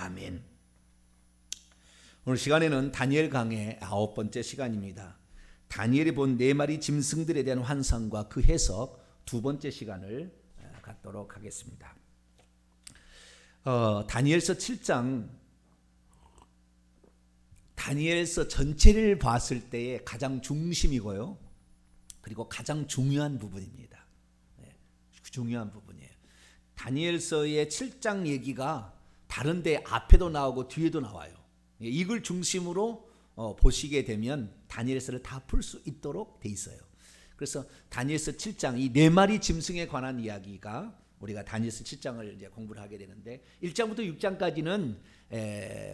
아멘. 오늘 시간에는 다니엘 강의 9번째 시간입니다. 다니엘이 본 4마리 짐승들에 대한 환상과 그 해석 2번째 시간을 갖도록 하겠습니다. 다니엘서 7장, 다니엘서 전체를 봤을 때의 가장 중심이고요, 그리고 가장 중요한 부분입니다. 중요한 부분이에요. 다니엘서의 7장 얘기가 다른데 앞에도 나오고 뒤에도 나와요. 이걸 중심으로 보시게 되면 다니엘서를 다 풀 수 있도록 돼 있어요. 그래서 다니엘서 7장, 이 4마리 짐승에 관한 이야기가, 우리가 다니엘서 7장을 이제 공부를 하게 되는데, 1장부터 6장까지는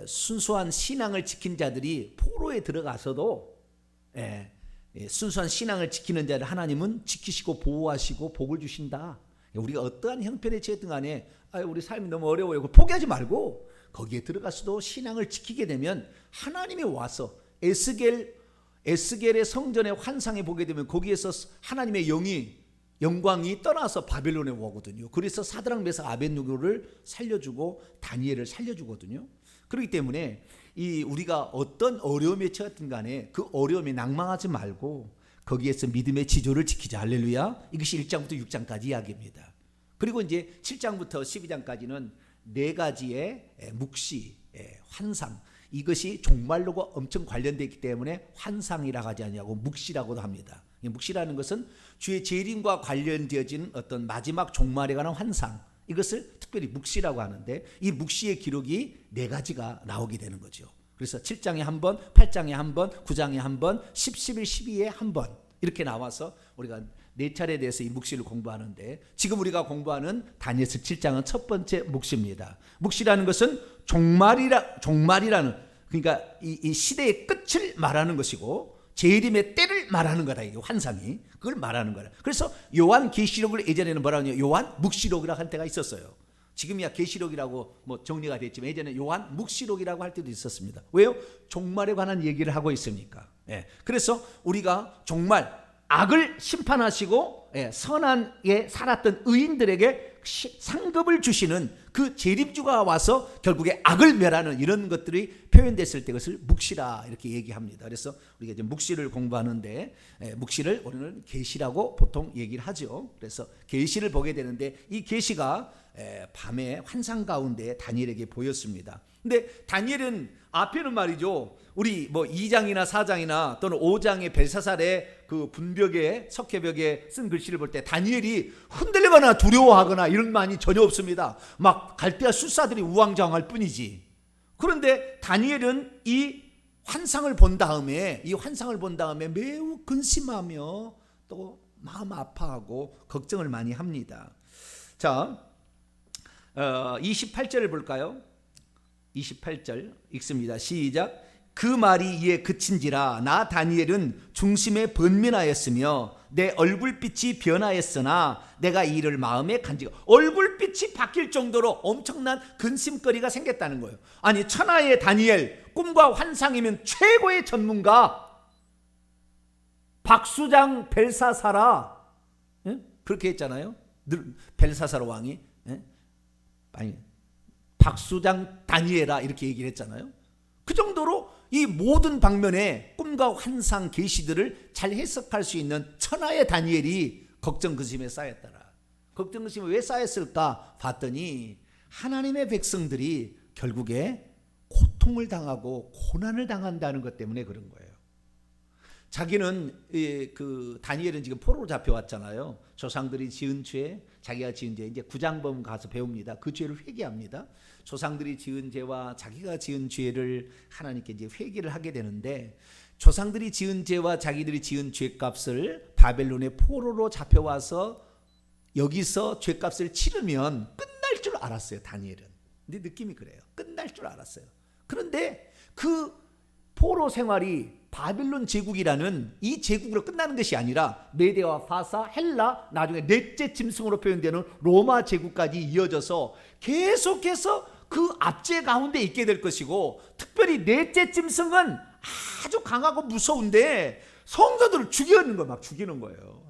순수한 신앙을 지킨 자들이 포로에 들어가서도 순수한 신앙을 지키는 자를 하나님은 지키시고 보호하시고 복을 주신다. 우리가 어떠한 형편에 처했든 간에 우리 삶이 너무 어려워요, 포기하지 말고 거기에 들어가서도 신앙을 지키게 되면 하나님이 와서 에스겔의 성전의 환상에 보게 되면 거기에서 하나님의 영광이 떠나서 바벨론에 오거든요. 그래서 사드락 메삭 아벳느고를 살려주고 다니엘을 살려주거든요. 그렇기 때문에 우리가 어떤 어려움에 처했든 간에 그 어려움에 낭망하지 말고 거기에서 믿음의 지조를 지키자. 할렐루야. 이것이 1장부터 6장까지 이야기입니다. 그리고 이제 7장부터 12장까지는 4가지의 묵시, 환상, 이것이 종말로가 엄청 관련되어 있기 때문에 환상이라고 하지 않냐고 묵시라고도 합니다. 묵시라는 것은 주의 재림과 관련되어진 어떤 마지막 종말에 관한 환상, 이것을 특별히 묵시라고 하는데, 이 묵시의 기록이 4가지가 나오게 되는 거죠. 그래서 7장에 한 번, 8장에 한 번, 9장에 한 번, 10, 11, 12에 한 번, 이렇게 나와서 우리가 4차례에 대해서 이 묵시를 공부하는데, 지금 우리가 공부하는 다니엘서 7장은 첫 번째 묵시입니다. 묵시라는 것은 종말이라는, 그러니까 이 시대의 끝을 말하는 것이고 재림의 때를 말하는 거다. 이게 환상이 그걸 말하는 거라. 그래서 요한 계시록을 예전에는 뭐라고 하냐, 요한 묵시록이라고 할 때가 있었어요. 지금이야 계시록이라고 정리가 됐지만 예전에 요한 묵시록이라고 할 때도 있었습니다. 왜요? 종말에 관한 얘기를 하고 있으니까. 그래서 우리가 정말 악을 심판하시고 선하게 살았던 의인들에게 상급을 주시는 그 재림주가 와서 결국에 악을 멸하는 이런 것들이 표현됐을 때 그것을 묵시라 이렇게 얘기합니다. 그래서 우리가 이제 묵시를 공부하는데, 묵시를 우리는 계시라고 보통 얘기를 하죠. 그래서 계시를 보게 되는데, 이 계시가 밤에 환상 가운데 다니엘에게 보였습니다. 근데 다니엘은 앞에는 말이죠, 우리 2장이나 4장이나 또는 5장의 벨사살의 그 분벽에, 석회벽에 쓴 글씨를 볼 때 다니엘이 흔들리거나 두려워하거나 이런 말이 전혀 없습니다. 막 갈대아 술사들이 우왕좌왕할 뿐이지. 그런데 다니엘은 이 환상을 본 다음에 매우 근심하며 또 마음 아파하고 걱정을 많이 합니다. 자, 28절을 볼까요? 28절 읽습니다. 시작. 그 말이 이에 그친지라 나 다니엘은 중심에 번민하였으며 내 얼굴빛이 변하였으나 내가 이 일을 마음에 간직하. 얼굴빛이 바뀔 정도로 엄청난 근심거리가 생겼다는 거예요. 아니, 천하의 다니엘, 꿈과 환상이면 최고의 전문가 박수장 벨사사라, 그렇게 했잖아요. 벨사사라 왕이 아니, 박수장 다니엘아 이렇게 얘기를 했잖아요. 그 정도로 이 모든 방면의 꿈과 환상 계시들을 잘 해석할 수 있는 천하의 다니엘이 걱정 근심에 쌓였더라. 걱정 근심이 왜 쌓였을까 봤더니 하나님의 백성들이 결국에 고통을 당하고 고난을 당한다는 것 때문에 그런 거예요. 자기는 다니엘은 지금 포로로 잡혀왔잖아요. 조상들이 지은 죄, 자기가 지은 죄, 이제 구장범 가서 배웁니다. 그 죄를 회개합니다. 조상들이 지은 죄와 자기가 지은 죄를 하나님께 이제 회개를 하게 되는데, 조상들이 지은 죄와 자기들이 지은 죄값을 바벨론의 포로로 잡혀와서 여기서 죄값을 치르면 끝날 줄 알았어요, 다니엘은. 근데 느낌이 그래요. 끝날 줄 알았어요. 그런데 그 포로 생활이 바빌론 제국이라는 이 제국으로 끝나는 것이 아니라 메데와 파사, 헬라, 나중에 넷째 짐승으로 표현되는 로마 제국까지 이어져서 계속해서 그 압제 가운데 있게 될 것이고, 특별히 넷째 짐승은 아주 강하고 무서운데 성도들을 막 죽이는 거예요.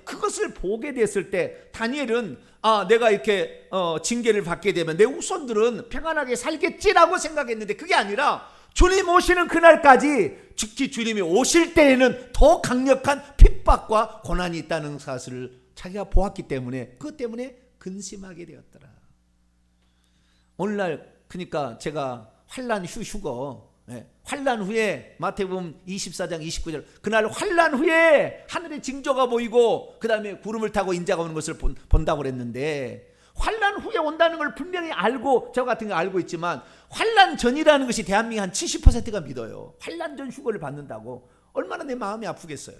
그것을 보게 됐을 때 다니엘은 내가 이렇게 징계를 받게 되면 내 후손들은 평안하게 살겠지라고 생각했는데 그게 아니라 주님 오시는 그날까지 즉시 주님이 오실 때에는 더 강력한 핍박과 고난이 있다는 사실을 자기가 보았기 때문에 그것 때문에 근심하게 되었더라. 오늘날 그러니까 제가 환난 휴거, 환난 후에 마태복음 24장 29절 그날 환난 후에 하늘에 징조가 보이고 그 다음에 구름을 타고 인자가 오는 것을 본다고 그랬는데 환난 후에 온다는 걸 분명히 알고 저 같은 거 알고 있지만 환난 전이라는 것이 대한민국 한 70%가 믿어요. 환난 전 휴거를 받는다고. 얼마나 내 마음이 아프겠어요.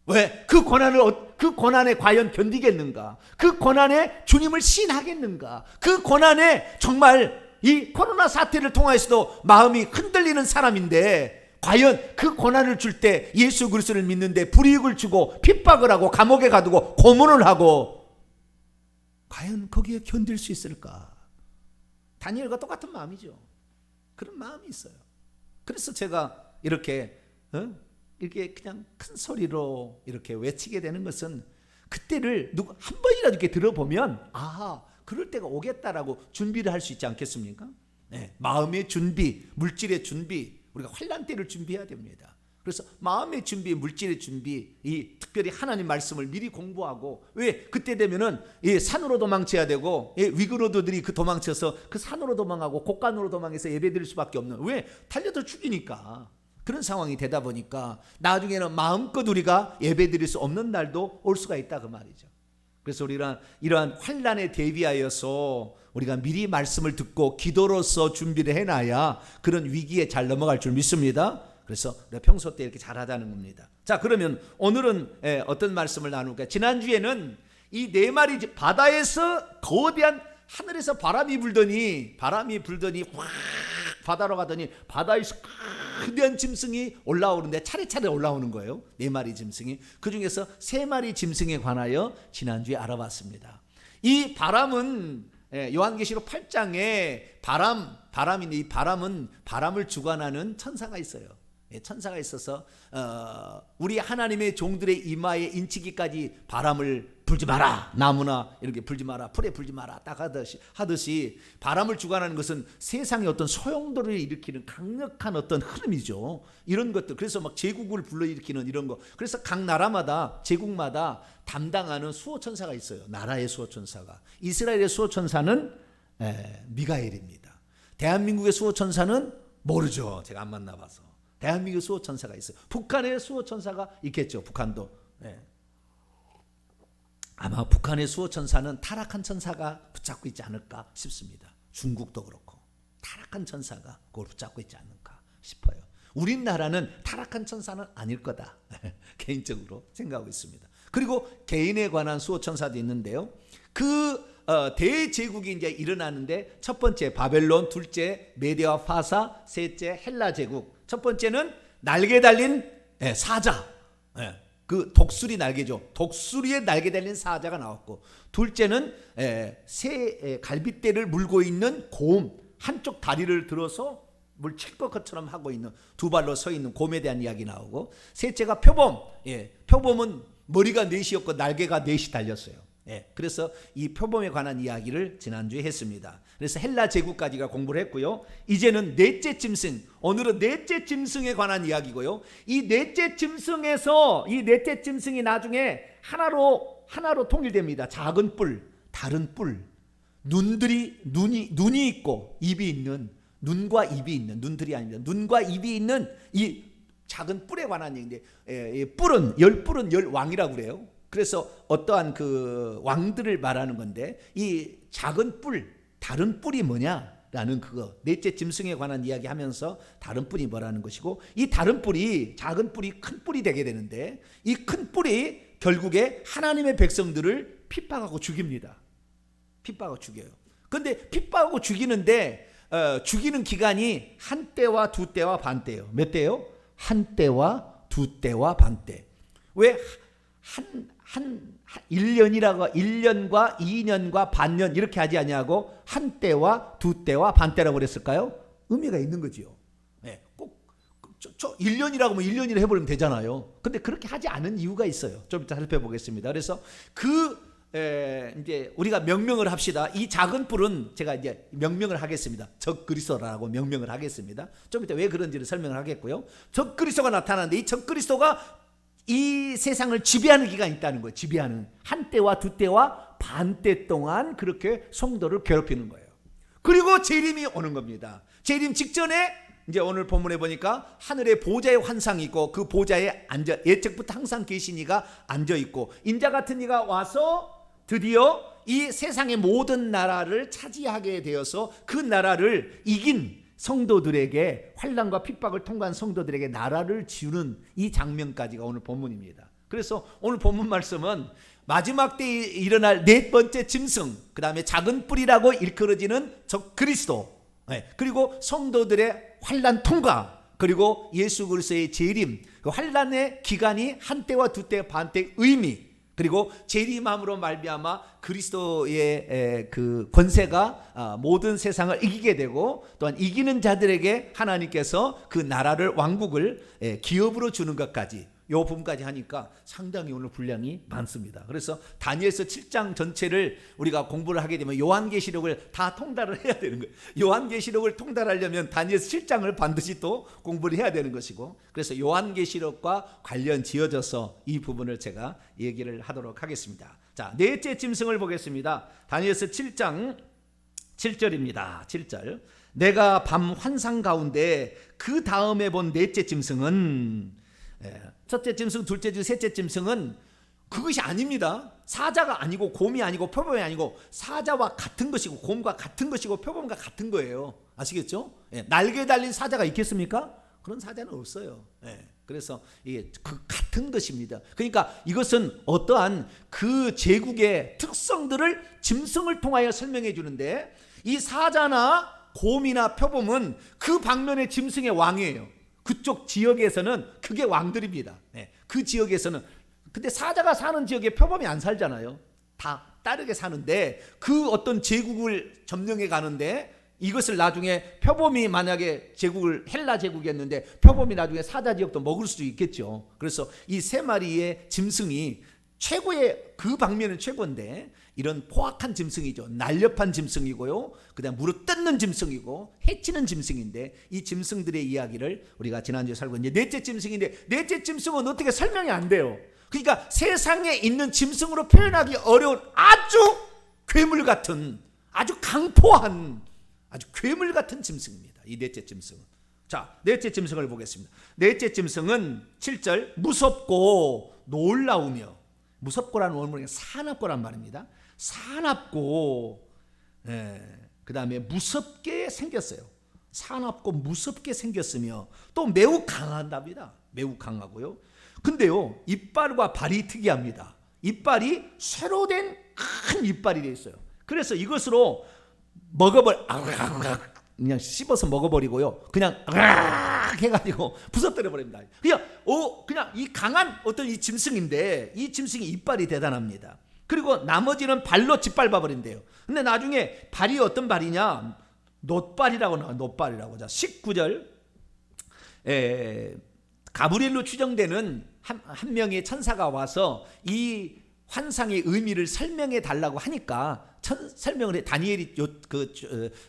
왜? 그 고난에 과연 견디겠는가? 그 고난에 주님을 신하겠는가? 그 고난에 정말 이 코로나 사태를 통해서도 마음이 흔들리는 사람인데 과연 그 고난을 줄 때 예수 그리스도를 믿는데 불이익을 주고 핍박을 하고 감옥에 가두고 고문을 하고 과연 거기에 견딜 수 있을까? 다니엘과 똑같은 마음이죠. 그런 마음이 있어요. 그래서 제가 이렇게 그냥 큰 소리로 이렇게 외치게 되는 것은 그때를 한 번이라도 이렇게 들어보면 그럴 때가 오겠다라고 준비를 할 수 있지 않겠습니까? 마음의 준비, 물질의 준비, 우리가 환난 때를 준비해야 됩니다. 그래서 마음의 준비, 물질의 준비, 이 특별히 하나님 말씀을 미리 공부하고 왜 그때 되면은 산으로 도망쳐야 되고 위그로드들이 그 도망쳐서 그 산으로 도망하고 곡간으로 도망해서 예배드릴 수밖에 없는 왜 달려들 죽이니까 그런 상황이 되다 보니까 나중에는 마음껏 우리가 예배드릴 수 없는 날도 올 수가 있다 그 말이죠. 그래서 우리가 이러한 환난에 대비하여서 우리가 미리 말씀을 듣고 기도로서 준비를 해놔야 그런 위기에 잘 넘어갈 줄 믿습니다. 그래서 우리가 평소 때 이렇게 잘하자는 겁니다. 자, 그러면 오늘은 어떤 말씀을 나눌까요? 지난주에는 이 네 마리 바다에서 거대한 하늘에서 바람이 불더니 확 바다로 가더니 바다에서 거대한 짐승이 올라오는데 차례차례 올라오는 거예요. 네 마리 짐승이. 그 중에서 세 마리 짐승에 관하여 지난주에 알아봤습니다. 이 바람은 요한계시록 8장에 바람인데 이 바람은 바람을 주관하는 천사가 있어요. 천사가 있어서 우리 하나님의 종들의 이마에 인치기까지 바람을 불지 마라, 나무나 이렇게 불지 마라, 풀에 불지 마라 딱 하듯이 바람을 주관하는 것은 세상의 어떤 소용돌이를 일으키는 강력한 어떤 흐름이죠. 이런 것들. 그래서 막 제국을 불러일으키는 이런 거. 그래서 각 나라마다 제국마다 담당하는 수호천사가 있어요. 나라의 수호천사가. 이스라엘의 수호천사는 미가엘입니다. 대한민국의 수호천사는 모르죠. 제가 안 만나봐서. 대한민국 수호천사가 있어요. 북한의 수호천사가 있겠죠. 북한도. 아마 북한의 수호천사는 타락한 천사가 붙잡고 있지 않을까 싶습니다. 중국도 그렇고 타락한 천사가 그걸 붙잡고 있지 않을까 싶어요. 우리나라는 타락한 천사는 아닐 거다. 개인적으로 생각하고 있습니다. 그리고 개인에 관한 수호천사도 있는데요. 그 대제국이 이제 일어나는데 첫 번째 바벨론, 둘째 메디와 파사, 셋째 헬라 제국. 첫 번째는 날개 달린 사자, 그 독수리 날개죠. 독수리에 날개 달린 사자가 나왔고, 둘째는 새 갈빗대를 물고 있는 곰, 한쪽 다리를 들어서 물 칠 것처럼 하고 있는 두 발로 서 있는 곰에 대한 이야기 나오고, 셋째가 표범. 표범은 머리가 넷이었고 날개가 넷이 달렸어요. 그래서 이 표범에 관한 이야기를 지난주에 했습니다. 그래서 헬라 제국까지가 공부를 했고요. 이제는 넷째 짐승, 오늘은 넷째 짐승에 관한 이야기고요. 이 넷째 짐승이 나중에 하나로 통일됩니다. 작은 뿔, 다른 뿔, 눈이 있고 입이 있는, 눈과 입이 있는, 눈들이 아닙니다. 눈과 입이 있는 이 작은 뿔에 관한 얘기인데, 뿔은 열 왕이라고 그래요. 그래서 어떠한 그 왕들을 말하는 건데, 이 작은 뿔, 다른 뿔이 뭐냐라는 그거, 넷째 짐승에 관한 이야기하면서 다른 뿔이 뭐라는 것이고, 이 다른 뿔이, 작은 뿔이 큰 뿔이 되게 되는데, 이 큰 뿔이 결국에 하나님의 백성들을 핍박하고 죽입니다. 핍박하고 죽여요. 근데 핍박하고 죽이는데 죽이는 기간이 한 때와 두 때와 반 때예요. 몇 때요? 한 때와 두 때와 반 때. 왜 1년과 2년과 반년 이렇게 하지 아니하고 한 때와 두 때와 반 때라고 그랬을까요? 의미가 있는 거지요. 꼭 1년이라고 하면 1년이라 해버리면 되잖아요. 근데 그렇게 하지 않은 이유가 있어요. 좀 이따 살펴보겠습니다. 그래서 그 이제 우리가 명명을 합시다. 이 작은 뿔은 제가 이제 명명을 하겠습니다. 적그리스도라고 명명을 하겠습니다. 좀 이따 왜 그런지를 설명을 하겠고요. 적그리스도가 나타나는데 이 적그리스도가 이 세상을 지배하는 기간이 있다는 거예요. 지배하는 한때와 두때와 반때 동안 그렇게 성도를 괴롭히는 거예요. 그리고 재림이 오는 겁니다. 재림 직전에 이제 오늘 본문에 보니까 하늘에 보좌의 환상이 있고 그 보좌에 앉아 예측부터 항상 계신 이가 앉아 있고 인자 같은 이가 와서 드디어 이 세상의 모든 나라를 차지하게 되어서 그 나라를 이긴 성도들에게 환난과 핍박을 통과한 성도들에게 나라를 지우는 이 장면까지가 오늘 본문입니다. 그래서 오늘 본문 말씀은 마지막 때에 일어날 네 번째 짐승, 그 다음에 작은 뿔이라고 일컬어지는 적그리스도, 그리고 성도들의 환난 통과, 그리고 예수 그리스도의 재림, 그 환난의 기간이 한때와 두때 반때 의미, 그리고 재림함으로 말미암아 그리스도의 그 권세가 모든 세상을 이기게 되고 또한 이기는 자들에게 하나님께서 그 나라를 왕국을 기업으로 주는 것까지 요 부분까지 하니까 상당히 오늘 분량이 많습니다. 그래서 다니엘서 7장 전체를 우리가 공부를 하게 되면 요한계시록을 다 통달을 해야 되는 거예요. 요한계시록을 통달하려면 다니엘서 7장을 반드시 또 공부를 해야 되는 것이고, 그래서 요한계시록과 관련 지어져서 이 부분을 제가 얘기를 하도록 하겠습니다. 자, 넷째 짐승을 보겠습니다. 다니엘서 7장 7절입니다. 7절. 내가 밤 환상 가운데 그 다음에 본 넷째 짐승은, 첫째 짐승, 둘째 짐승, 셋째 짐승은 그것이 아닙니다. 사자가 아니고 곰이 아니고 표범이 아니고 사자와 같은 것이고 곰과 같은 것이고 표범과 같은 거예요. 아시겠죠? 날개 달린 사자가 있겠습니까? 그런 사자는 없어요. 그래서 이게 그 같은 것입니다. 그러니까 이것은 어떠한 그 제국의 특성들을 짐승을 통하여 설명해 주는데, 이 사자나 곰이나 표범은 그 방면의 짐승의 왕이에요. 그쪽 지역에서는 그게 왕들입니다. 그 지역에서는. 근데 사자가 사는 지역에 표범이 안 살잖아요. 다 다르게 사는데 그 어떤 제국을 점령해 가는데, 이것을 나중에 표범이 만약에 제국을 헬라 제국이었는데 표범이 나중에 사자 지역도 먹을 수도 있겠죠. 그래서 이 세 마리의 짐승이 최고의, 그 방면은 최고인데 이런 포악한 짐승이죠. 날렵한 짐승이고요. 그다음 무릎 뜯는 짐승이고 해치는 짐승인데, 이 짐승들의 이야기를 우리가 지난주에 살고, 이제 넷째 짐승인데 넷째 짐승은 어떻게 설명이 안 돼요. 그러니까 세상에 있는 짐승으로 표현하기 어려운 아주 괴물 같은, 아주 강포한, 아주 괴물 같은 짐승입니다. 이 넷째 짐승은. 자, 넷째 짐승을 보겠습니다. 넷째 짐승은 7절 무섭고 놀라우며, 무섭고라는 원문이 사납고란 말입니다. 사납고, 그 다음에 무섭게 생겼어요. 사납고 무섭게 생겼으며 또 매우 강한답니다. 매우 강하고요. 근데요, 이빨과 발이 특이합니다. 이빨이 쇠로 된 큰 이빨이 되어 있어요. 그래서 이것으로 그냥 씹어서 먹어버리고요. 그냥 해가지고 부서뜨려 버립니다. 그냥 이 강한 어떤 이 짐승인데, 이 짐승이 이빨이 대단합니다. 그리고 나머지는 발로 짓밟아 버린대요. 근데 나중에 발이 어떤 발이냐? 놋발이라고 나와요. 놋발이라고. 자, 19절. 가브리엘로 추정되는 한 명의 천사가 와서 이 환상의 의미를 설명해 달라고 하니까 설명을 해. 다니엘이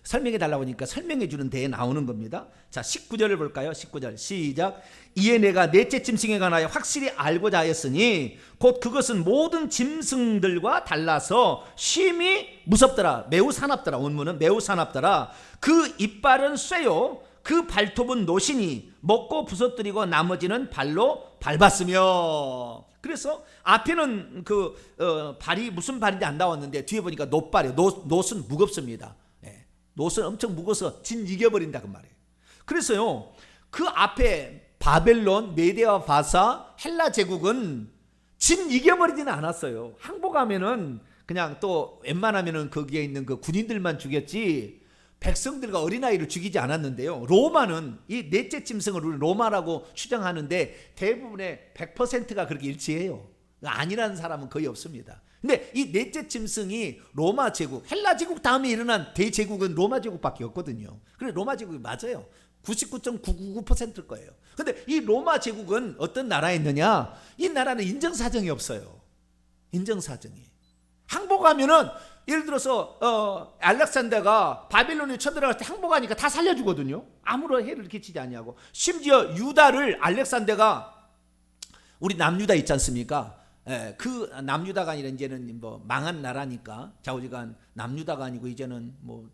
설명해 달라고 하니까 설명해 주는 데에 나오는 겁니다. 자, 19절을 볼까요? 19절 시작. 이에 내가 넷째 짐승에 관하여 확실히 알고자 하였으니 곧 그것은 모든 짐승들과 달라서 심히 무섭더라. 매우 사납더라. 원문은 매우 사납더라. 그 이빨은 쇠요, 그 발톱은 노시니 먹고 부서뜨리고 나머지는 발로 밟았으며. 그래서 앞에는 발이 무슨 발인지 안 나왔는데 뒤에 보니까 놋발이에요. 놋은 무겁습니다. 놋은 엄청 무거워서 진 이겨버린다 그 말이에요. 그래서요, 그 앞에 바벨론, 메데와 바사, 헬라 제국은 진 이겨버리지는 않았어요. 항복하면은 그냥 또 웬만하면은 거기에 있는 그 군인들만 죽였지 백성들과 어린아이를 죽이지 않았는데요. 로마는 이 넷째 짐승을 우리 로마라고 추정하는데 대부분의 100%가 그렇게 일치해요. 아니라는 사람은 거의 없습니다. 근데 이 넷째 짐승이 로마 제국, 헬라 제국 다음에 일어난 대제국은 로마 제국밖에 없거든요. 그래서 로마 제국이 맞아요. 99.999%일 거예요. 근데 이 로마 제국은 어떤 나라에 있느냐? 이 나라는 인정사정이 없어요. 인정사정이. 항복하면은 예를 들어서 알렉산더가 바빌론에 쳐들어갈 때 항복하니까 다 살려주거든요. 아무런 해를 끼치지 아니하고. 심지어 유다를 알렉산더가, 우리 남유다 있지 않습니까? 그 남유다가 아니라 이제는 뭐 망한 나라니까 좌우지간 남유다가 아니고 이제는 뭐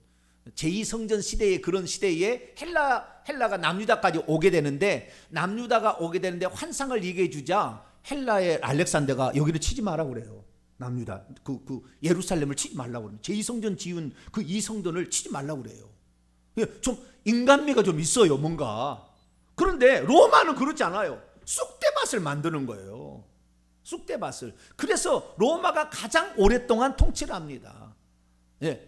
제2성전 시대의 그런 시대에 헬라가 남유다까지 오게 되는데, 남유다가 오게 되는데 환상을 얘기해 주자 헬라의 알렉산더가 여기를 치지 마라 그래요. 남유다 그 예루살렘을 치지 말라고 그래요. 제2성전 지은 그 이성전을 치지 말라고 그래요. 좀 인간미가 좀 있어요, 뭔가. 그런데 로마는 그렇지 않아요. 쑥대밭을 만드는 거예요. 쑥대밭을. 그래서 로마가 가장 오랫동안 통치를 합니다.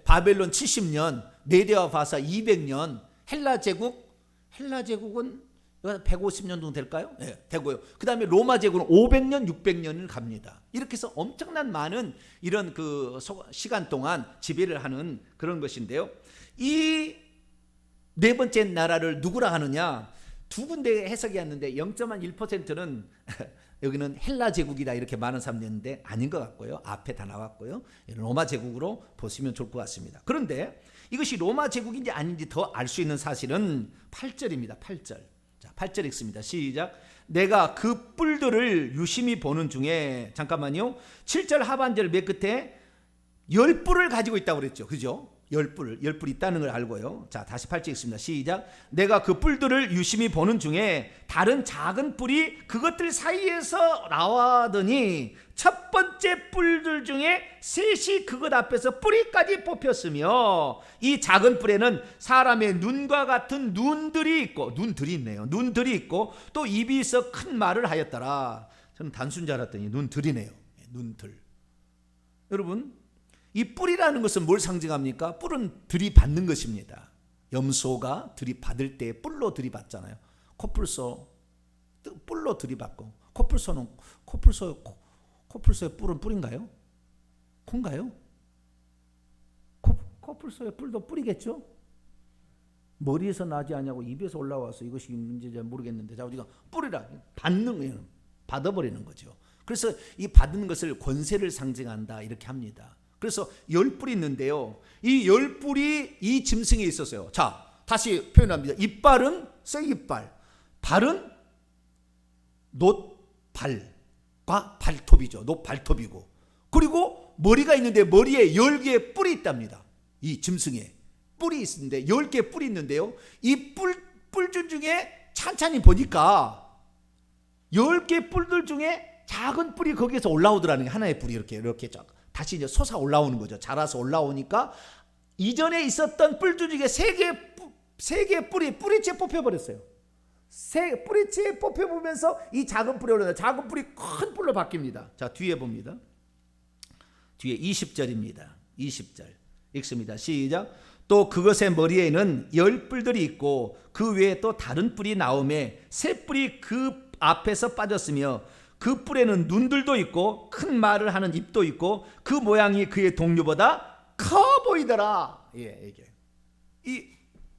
바벨론 70년, 메디아와 바사 200년, 헬라 제국은 150년 정도 될까요? 네, 되고요. 그 다음에 로마 제국은 500년, 600년을 갑니다. 이렇게 해서 엄청난 많은 이런 그 시간 동안 지배를 하는 그런 것인데요. 이 네 번째 나라를 누구라 하느냐? 두 군데 해석이 왔는데 0.1%는 여기는 헬라 제국이다 이렇게 많은 사람들이 있는데 아닌 것 같고요. 앞에 다 나왔고요. 로마 제국으로 보시면 좋을 것 같습니다. 그런데 이것이 로마 제국인지 아닌지 더 알 수 있는 사실은 8절입니다. 8절. 자, 8절 읽습니다. 시작. 내가 그 뿔들을 유심히 보는 중에, 잠깐만요. 7절 하반절 맨 끝에 10뿔을 가지고 있다고 그랬죠. 그죠? 10뿔 있다는 걸 알고요. 자, 다시 8절 읽습니다. 시작. 내가 그 뿔들을 유심히 보는 중에 다른 작은 뿔이 그것들 사이에서 나와더니 첫 번째 뿔들 중에 셋이 그것 앞에서 뿌리까지 뽑혔으며, 이 작은 뿔에는 사람의 눈과 같은 눈들이 있고, 눈들이 있네요. 눈들이 있고 또 입이 있어 큰 말을 하였더라. 저는 단순 줄 알았더니 눈들이네요. 눈들. 여러분, 이 뿔이라는 것은 뭘 상징합니까? 뿔은 들이받는 것입니다. 염소가 들이받을 때 뿔로 들이받잖아요. 코뿔소 뿔로 들이받고, 코뿔소의 뿔은 뿔인가요? 콩가요? 코뿔소의 뿔도 뿔이겠죠? 머리에서 나지 않냐고 입에서 올라와서 이것이 문제인지 모르겠는데, 자, 우리가 뿔이라 받아버리는 거죠. 그래서 이 받는 것을 권세를 상징한다 이렇게 합니다. 그래서 10뿔이 있는데요. 이 10뿔이 이 짐승에 있었어요. 자, 다시 표현합니다. 이빨은 쇠이빨, 발은 놋발과 발톱이죠. 놋발톱이고, 그리고 머리가 있는데 머리에 10개의 뿔이 있답니다. 이 짐승에 뿔이 있는데 10개의 뿔이 있는데요. 이 뿔들 중에 찬찬히 보니까 10개 뿔들 중에 작은 뿔이 거기에서 올라오더라는 게, 하나의 뿔이 이렇게 다시 이제 솟아 올라오는 거죠. 자라서 올라오니까 이전에 있었던 뿔들 중에 세 개의 뿌리째 뽑혀버렸어요. 뿌리째 뽑혀보면서 이 작은 뿔이 올라요. 작은 뿔이 큰 뿔로 바뀝니다. 자, 뒤에 봅니다. 뒤에 20절입니다. 20절 읽습니다. 시작. 또 그것의 머리에는 10뿔들이 있고 그 외에 또 다른 뿔이 나오매 새 뿔이 그 앞에서 빠졌으며, 그 뿔에는 눈들도 있고 큰 말을 하는 입도 있고 그 모양이 그의 동료보다 커 보이더라. 이게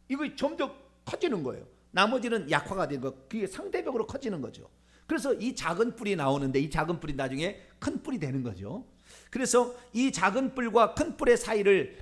이거 점점 커지는 거예요. 나머지는 약화가 된 거, 그게 상대적으로 커지는 거죠. 그래서 이 작은 뿔이 나오는데 이 작은 뿔이 나중에 큰 뿔이 되는 거죠. 그래서 이 작은 뿔과 큰 뿔의 사이를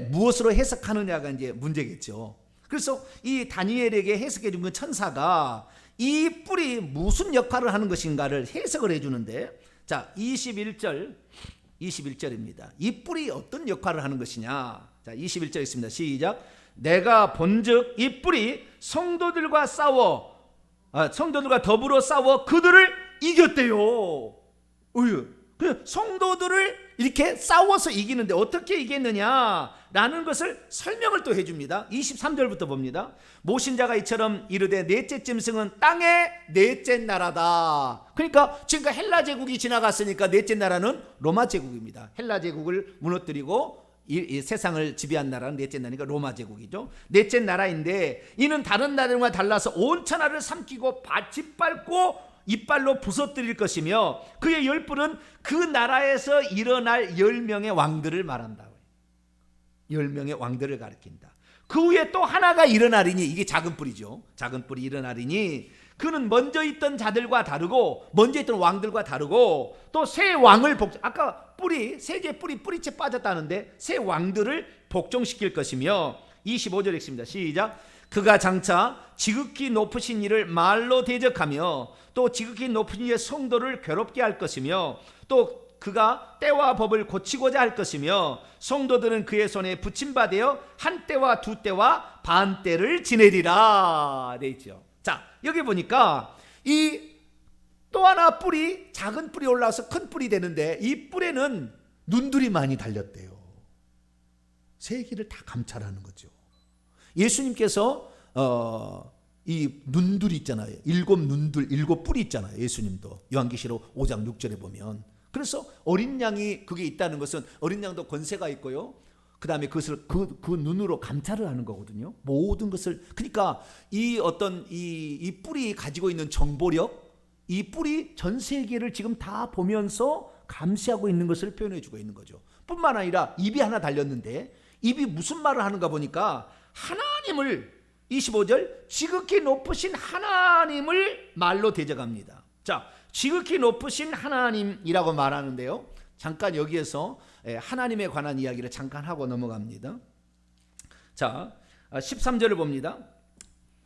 무엇으로 해석하느냐가 이제 문제겠죠. 그래서 이 다니엘에게 해석해 준 그 천사가 이 뿔이 무슨 역할을 하는 것인가를 해석을 해주는데, 자, 21절입니다. 이 뿔이 어떤 역할을 하는 것이냐. 자, 21절 있습니다. 시작. 내가 본즉 이 뿔이 성도들과 더불어 싸워 그들을 이겼대요. 성도들을 이렇게 싸워서 이기는데 어떻게 이겼느냐라는 것을 설명을 또 해줍니다. 23절부터 봅니다. 모신자가 이처럼 이르되 넷째 짐승은 땅의 넷째 나라다. 그러니까 지금까지 헬라 제국이 지나갔으니까 넷째 나라는 로마 제국입니다. 헬라 제국을 무너뜨리고 이 세상을 지배한 나라는 넷째 나라니까 로마 제국이죠. 넷째 나라인데 이는 다른 나라와 달라서 온 천하를 삼키고 짓밟고 이빨로 부서뜨릴 것이며, 그의 10뿔은 그 나라에서 일어날 10명의 왕들을 말한다. 10명의 왕들을 가리킨다. 그 후에 또 하나가 일어나리니, 이게 작은 뿌리죠. 작은 뿌리 일어나리니 그는 먼저 있던 자들과 다르고, 먼저 있던 왕들과 다르고, 또 새 왕을 아까 뿌리, 세 개의 뿌리채 빠졌다는데 새 왕들을 복종시킬 것이며, 25절 읽습니다. 시작. 그가 장차 지극히 높으신 이를 말로 대적하며 또 지극히 높은 이의 성도를 괴롭게 할 것이며, 또 그가 때와 법을 고치고자 할 것이며, 성도들은 그의 손에 붙임받아 한 때와 두 때와 반 때를 지내리라 돼 있죠. 자, 여기 보니까 이 또 하나 뿌리, 작은 뿌리 올라와서 큰 뿌리 되는데, 이 뿔에는 눈들이 많이 달렸대요. 세계를 다 감찰하는 거죠. 예수님께서 이 눈들 있잖아요. 일곱 눈들, 일곱 뿔이 있잖아요. 예수님도 요한계시록 5장 6절에 보면. 그래서 어린 양이 그게 있다는 것은 어린 양도 권세가 있고요. 그 다음에 그것을 그 눈으로 감찰을 하는 거거든요. 모든 것을. 그러니까 이 어떤 이 뿔이 가지고 있는 정보력, 이 뿔이 전 세계를 지금 다 보면서 감시하고 있는 것을 표현해 주고 있는 거죠. 뿐만 아니라 입이 하나 달렸는데, 입이 무슨 말을 하는가 보니까 하나님을, 25절, 지극히 높으신 하나님을 말로 대적합니다. 자, 지극히 높으신 하나님이라고 말하는데요, 잠깐 여기에서 하나님에 관한 이야기를 잠깐 하고 넘어갑니다. 자, 13절을 봅니다.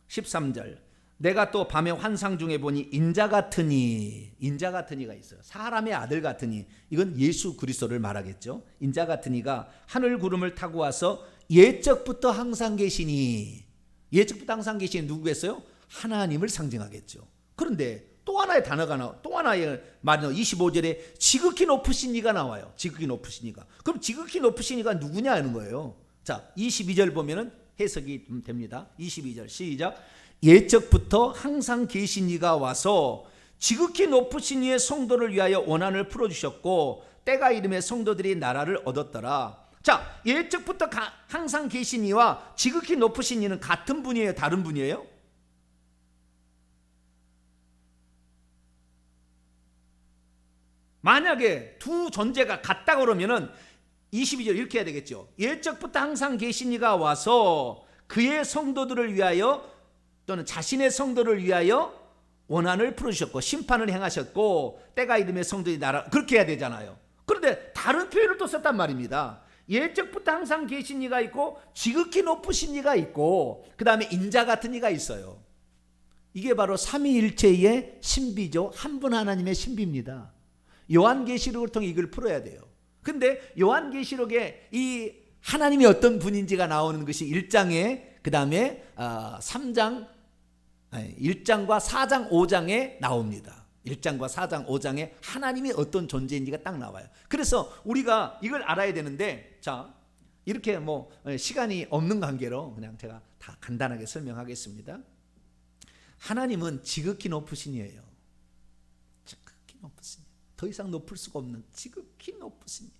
13절. 내가 또 밤에 환상 중에 보니 인자 같으니가 있어요. 사람의 아들 같으니, 이건 예수 그리스도를 말하겠죠. 인자 같으니가 하늘 구름을 타고 와서 예적부터 항상 계시니, 예적부터 항상 계시니 누구겠어요? 하나님을 상징하겠죠. 그런데 또 하나의 단어가 또 하나의 말이 25절에 지극히 높으신 이가 나와요. 지극히 높으신 이가. 그럼 지극히 높으신 이가 누구냐 하는 거예요. 자, 22절 보면은 해석이 좀 됩니다. 22절 시작. 예적부터 항상 계신 이가 와서 지극히 높으신 이의 성도를 위하여 원한을 풀어주셨고, 때가 이름에 성도들이 나라를 얻었더라. 자, 예적부터 항상 계신 이와 지극히 높으신 이는 같은 분이에요? 다른 분이에요? 만약에 두 존재가 같다 그러면은 22절 이렇게 해야 되겠죠. 예적부터 항상 계신 이가 와서 그의 성도들을 위하여 또는 자신의 성도를 위하여 원한을 풀어주셨고 심판을 행하셨고 때가 이름에 성도들이 나라, 그렇게 해야 되잖아요. 그런데 다른 표현을 또 썼단 말입니다. 예적부터 항상 계신 이가 있고 지극히 높으신 이가 있고 그 다음에 인자 같은 이가 있어요. 이게 바로 삼위일체의 신비죠. 한 분 하나님의 신비입니다. 요한계시록을 통해 이걸 풀어야 돼요. 근데 요한계시록에 이 하나님이 어떤 분인지가 나오는 것이 1장에 그 다음에 1장과 4장 5장에 나옵니다. 1장과 4장 5장에 하나님이 어떤 존재인지가 딱 나와요. 그래서 우리가 이걸 알아야 되는데, 자, 이렇게 뭐 시간이 없는 관계로 그냥 제가 다 간단하게 설명하겠습니다. 하나님은 지극히 높으신 이에요. 지극히 높으신, 더 이상 높을 수가 없는 지극히 높으신,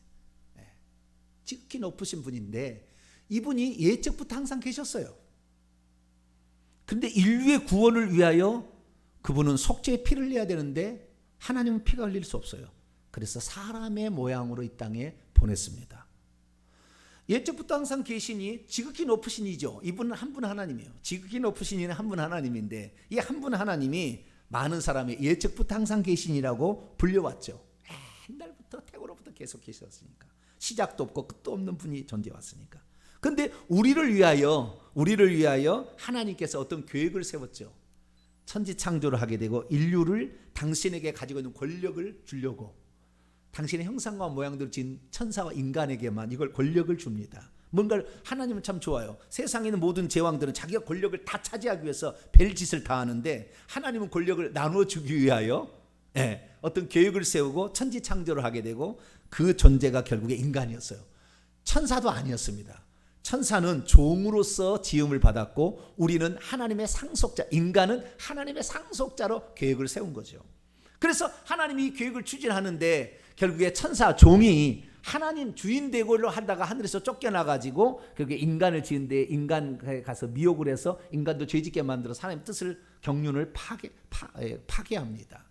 지극히 높으신 분인데 이분이 예적부터 항상 계셨어요. 그런데 인류의 구원을 위하여 그분은 속죄의 피를 흘려야 되는데 하나님은 피가 흘릴 수 없어요. 그래서 사람의 모양으로 이 땅에 보냈습니다. 예적부터 항상 계시니 지극히 높으신 이죠. 이분은 한 분 하나님이에요. 지극히 높으신 이는 한 분 하나님인데 이 한 분 하나님이 많은 사람이 예적부터 항상 계신이라고 불려왔죠. 옛날부터 태고로부터 계속 계셨으니까. 시작도 없고 끝도 없는 분이 존재해 왔으니까. 그런데 우리를 위하여 하나님께서 어떤 계획을 세웠죠. 천지 창조를 하게 되고 인류를 당신에게 가지고 있는 권력을 주려고, 당신의 형상과 모양대로 지은 천사와 인간에게만 이걸 권력을 줍니다. 뭔가를, 하나님은 참 좋아요. 세상에 있는 모든 제왕들은 자기가 권력을 다 차지하기 위해서 별짓을 다 하는데 하나님은 권력을 나눠주기 위하여 어떤 계획을 세우고 천지 창조를 하게 되고 그 존재가 결국에 인간이었어요. 천사도 아니었습니다. 천사는 종으로서 지음을 받았고 우리는 하나님의 상속자, 인간은 하나님의 상속자로 계획을 세운 거죠. 그래서 하나님이 계획을 추진하는데 결국에 천사, 종이 하나님 주인 되고를 하다가 하늘에서 쫓겨나가지고 결국에 인간을 지은데 인간에 가서 미혹을 해서 인간도 죄짓게 만들어서 하나님의 뜻을, 경륜을 파괴합니다.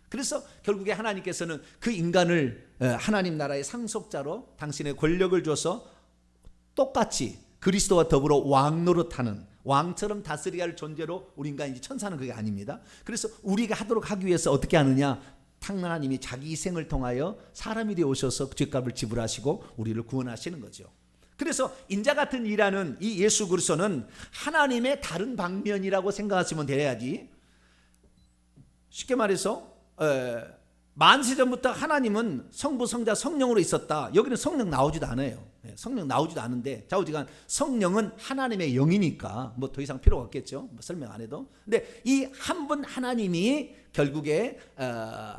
그래서 결국에 하나님께서는 그 인간을 하나님 나라의 상속자로 당신의 권력을 줘서 똑같이 그리스도와 더불어 왕 노릇하는, 왕처럼 다스려야 할 존재로 우리 인간이지 천사는 그게 아닙니다. 그래서 우리가 하기 위해서 어떻게 하느냐? 하나님이 자기 희생을 통하여 사람이 되어 오셔서 죄값을 지불하시고 우리를 구원하시는 거죠. 그래서 인자 같은 이라는 이 예수 그리스도는 하나님의 다른 방면이라고 생각하시면 돼야지. 쉽게 말해서 만세전부터 하나님은 성부, 성자, 성령으로 있었다. 여기는 성령 나오지도 않아요. 성령 나오지도 않은데 좌우지간 성령은 하나님의 영이니까 뭐 더 이상 필요가 없겠죠. 뭐 설명 안 해도. 근데 이 한 분 하나님이 결국에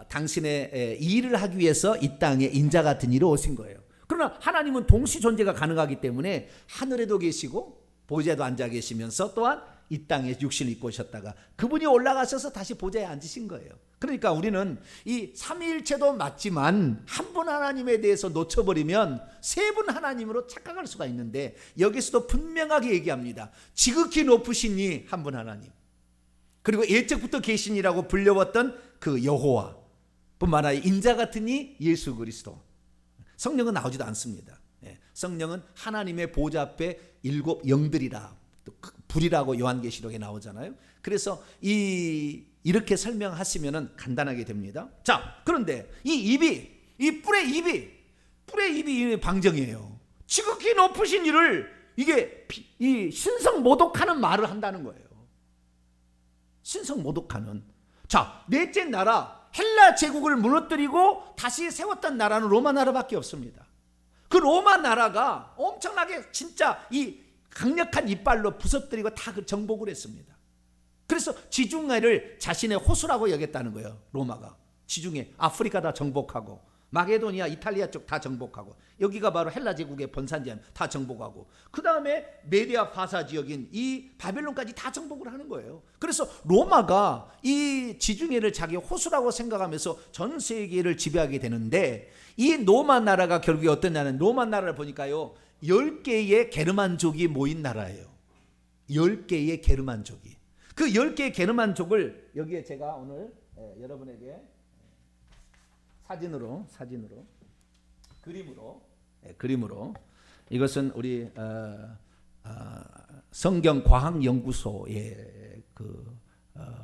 당신의 일을 하기 위해서 이 땅에 인자 같은 이로 오신 거예요. 그러나 하나님은 동시 존재가 가능하기 때문에 하늘에도 계시고 보좌에도 앉아 계시면서 또한 이 땅에 육신을 입고 오셨다가 그분이 올라가셔서 다시 보좌에 앉으신 거예요. 그러니까 우리는 이 삼위일체도 맞지만 한 분 하나님에 대해서 놓쳐버리면 세 분 하나님으로 착각할 수가 있는데 여기서도 분명하게 얘기합니다. 지극히 높으신 이 한 분 하나님, 그리고 예적부터 계신이라고 불려왔던 그 여호와 뿐만 아니라 인자 같은 이 예수 그리스도. 성령은 나오지도 않습니다. 성령은 하나님의 보좌 앞에 일곱 영들이라, 불이라고 요한계시록에 나오잖아요. 그래서 이렇게 설명하시면 간단하게 됩니다. 자, 그런데 이 뿔의 입이 방정이에요. 지극히 높으신 이를 이게 이 신성모독하는 말을 한다는 거예요. 신성모독하는. 자, 넷째 나라 헬라 제국을 무너뜨리고 다시 세웠던 나라는 로마 나라밖에 없습니다. 그 로마 나라가 엄청나게 진짜 이 강력한 이빨로 부서뜨리고 다 그 정복을 했습니다. 그래서 지중해를 자신의 호수라고 여겼다는 거예요. 로마가 지중해 아프리카 다 정복하고 마게도니아 이탈리아 쪽 다 정복하고 여기가 바로 헬라 제국의 본산지역 다 정복하고 그 다음에 메디아 파사 지역인 이 바벨론까지 다 정복을 하는 거예요. 그래서 로마가 이 지중해를 자기 호수라고 생각하면서 전 세계를 지배하게 되는데 이 로마 나라가 결국에 어떤 나라는 로마 나라를 보니까요 10개의 게르만족이 모인 나라예요. 10개의 게르만족이. 그 10개의 게르만족을 여기에 제가 오늘 여러분에게 사진으로 그림으로 이것은 우리 성경과학연구소의 그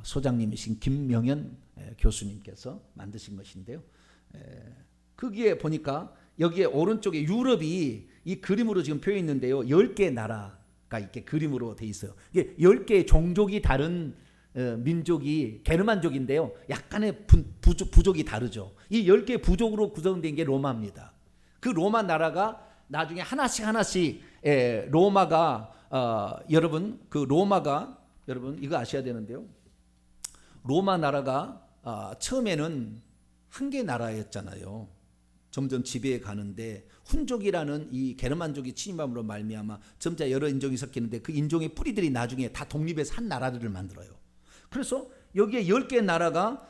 소장님이신 김명현 교수님께서 만드신 것인데요. 거기에 보니까 여기에 오른쪽에 유럽이 이 그림으로 지금 표해 있는데요. 10개 나라가 이렇게 그림으로 돼 있어요. 이게 10개의 종족이 다른 민족이 게르만족인데요. 약간의 부족이 다르죠. 이 10개 부족으로 구성된 게 로마입니다. 그 로마 나라가 나중에 하나씩 로마가 여러분 이거 아셔야 되는데요. 로마 나라가 처음에는 한 개 나라였잖아요. 점점 지배해 가는데 훈족이라는 이 게르만족이 침입함으로 말미암아 점차 여러 인종이 섞이는데 그 인종의 뿌리들이 나중에 다 독립해서 한 나라들을 만들어요. 그래서 여기에 10개 나라가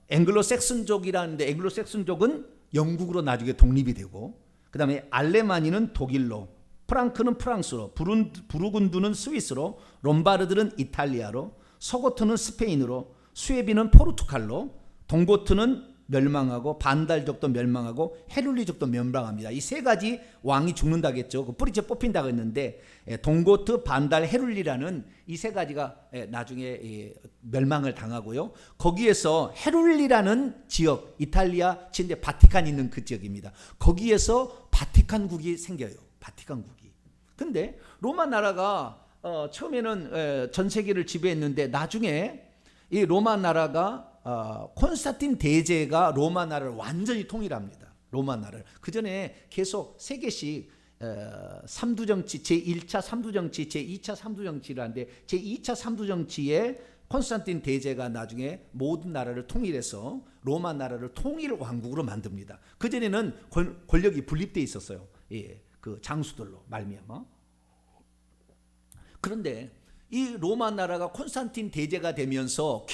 앵글로색슨족이라는데 앵글로색슨족은 영국으로 나중에 독립이 되고 그 다음에 알레마니는 독일로, 프랑크는 프랑스로, 부르군두는 스위스로, 롬바르드는 이탈리아로, 서고트는 스페인으로, 수에비는 포르투갈로, 동고트는 멸망하고 반달족도 멸망하고 헤룰리족도 멸망합니다. 이 세 가지 왕이 죽는다겠죠. 그 뿌리째 뽑힌다고 했는데 동고트, 반달, 헤룰리라는 이 세 가지가 나중에 멸망을 당하고요. 거기에서 헤룰리라는 지역, 이탈리아 진대 바티칸이 있는 그 지역입니다. 거기에서 바티칸국이 생겨요. 바티칸국이. 근데 로마 나라가 처음에는 전 세계를 지배했는데 나중에 이 로마 나라가 콘스탄틴 대제가 로마 나라를 완전히 통일합니다. 로마 나라를. 그 전에 계속 세 개씩 삼두정치, 제1차 삼두정치, 제2차 삼두정치를 하는데 제2차 삼두정치에 콘스탄틴 대제가 나중에 모든 나라를 통일해서 로마 나라를 통일 왕국으로 만듭니다. 그 전에는 권력이 분립되어 있었어요. 예, 그 장수들로 말미암아. 그런데 이 로마 나라가 콘스탄틴 대제가 되면서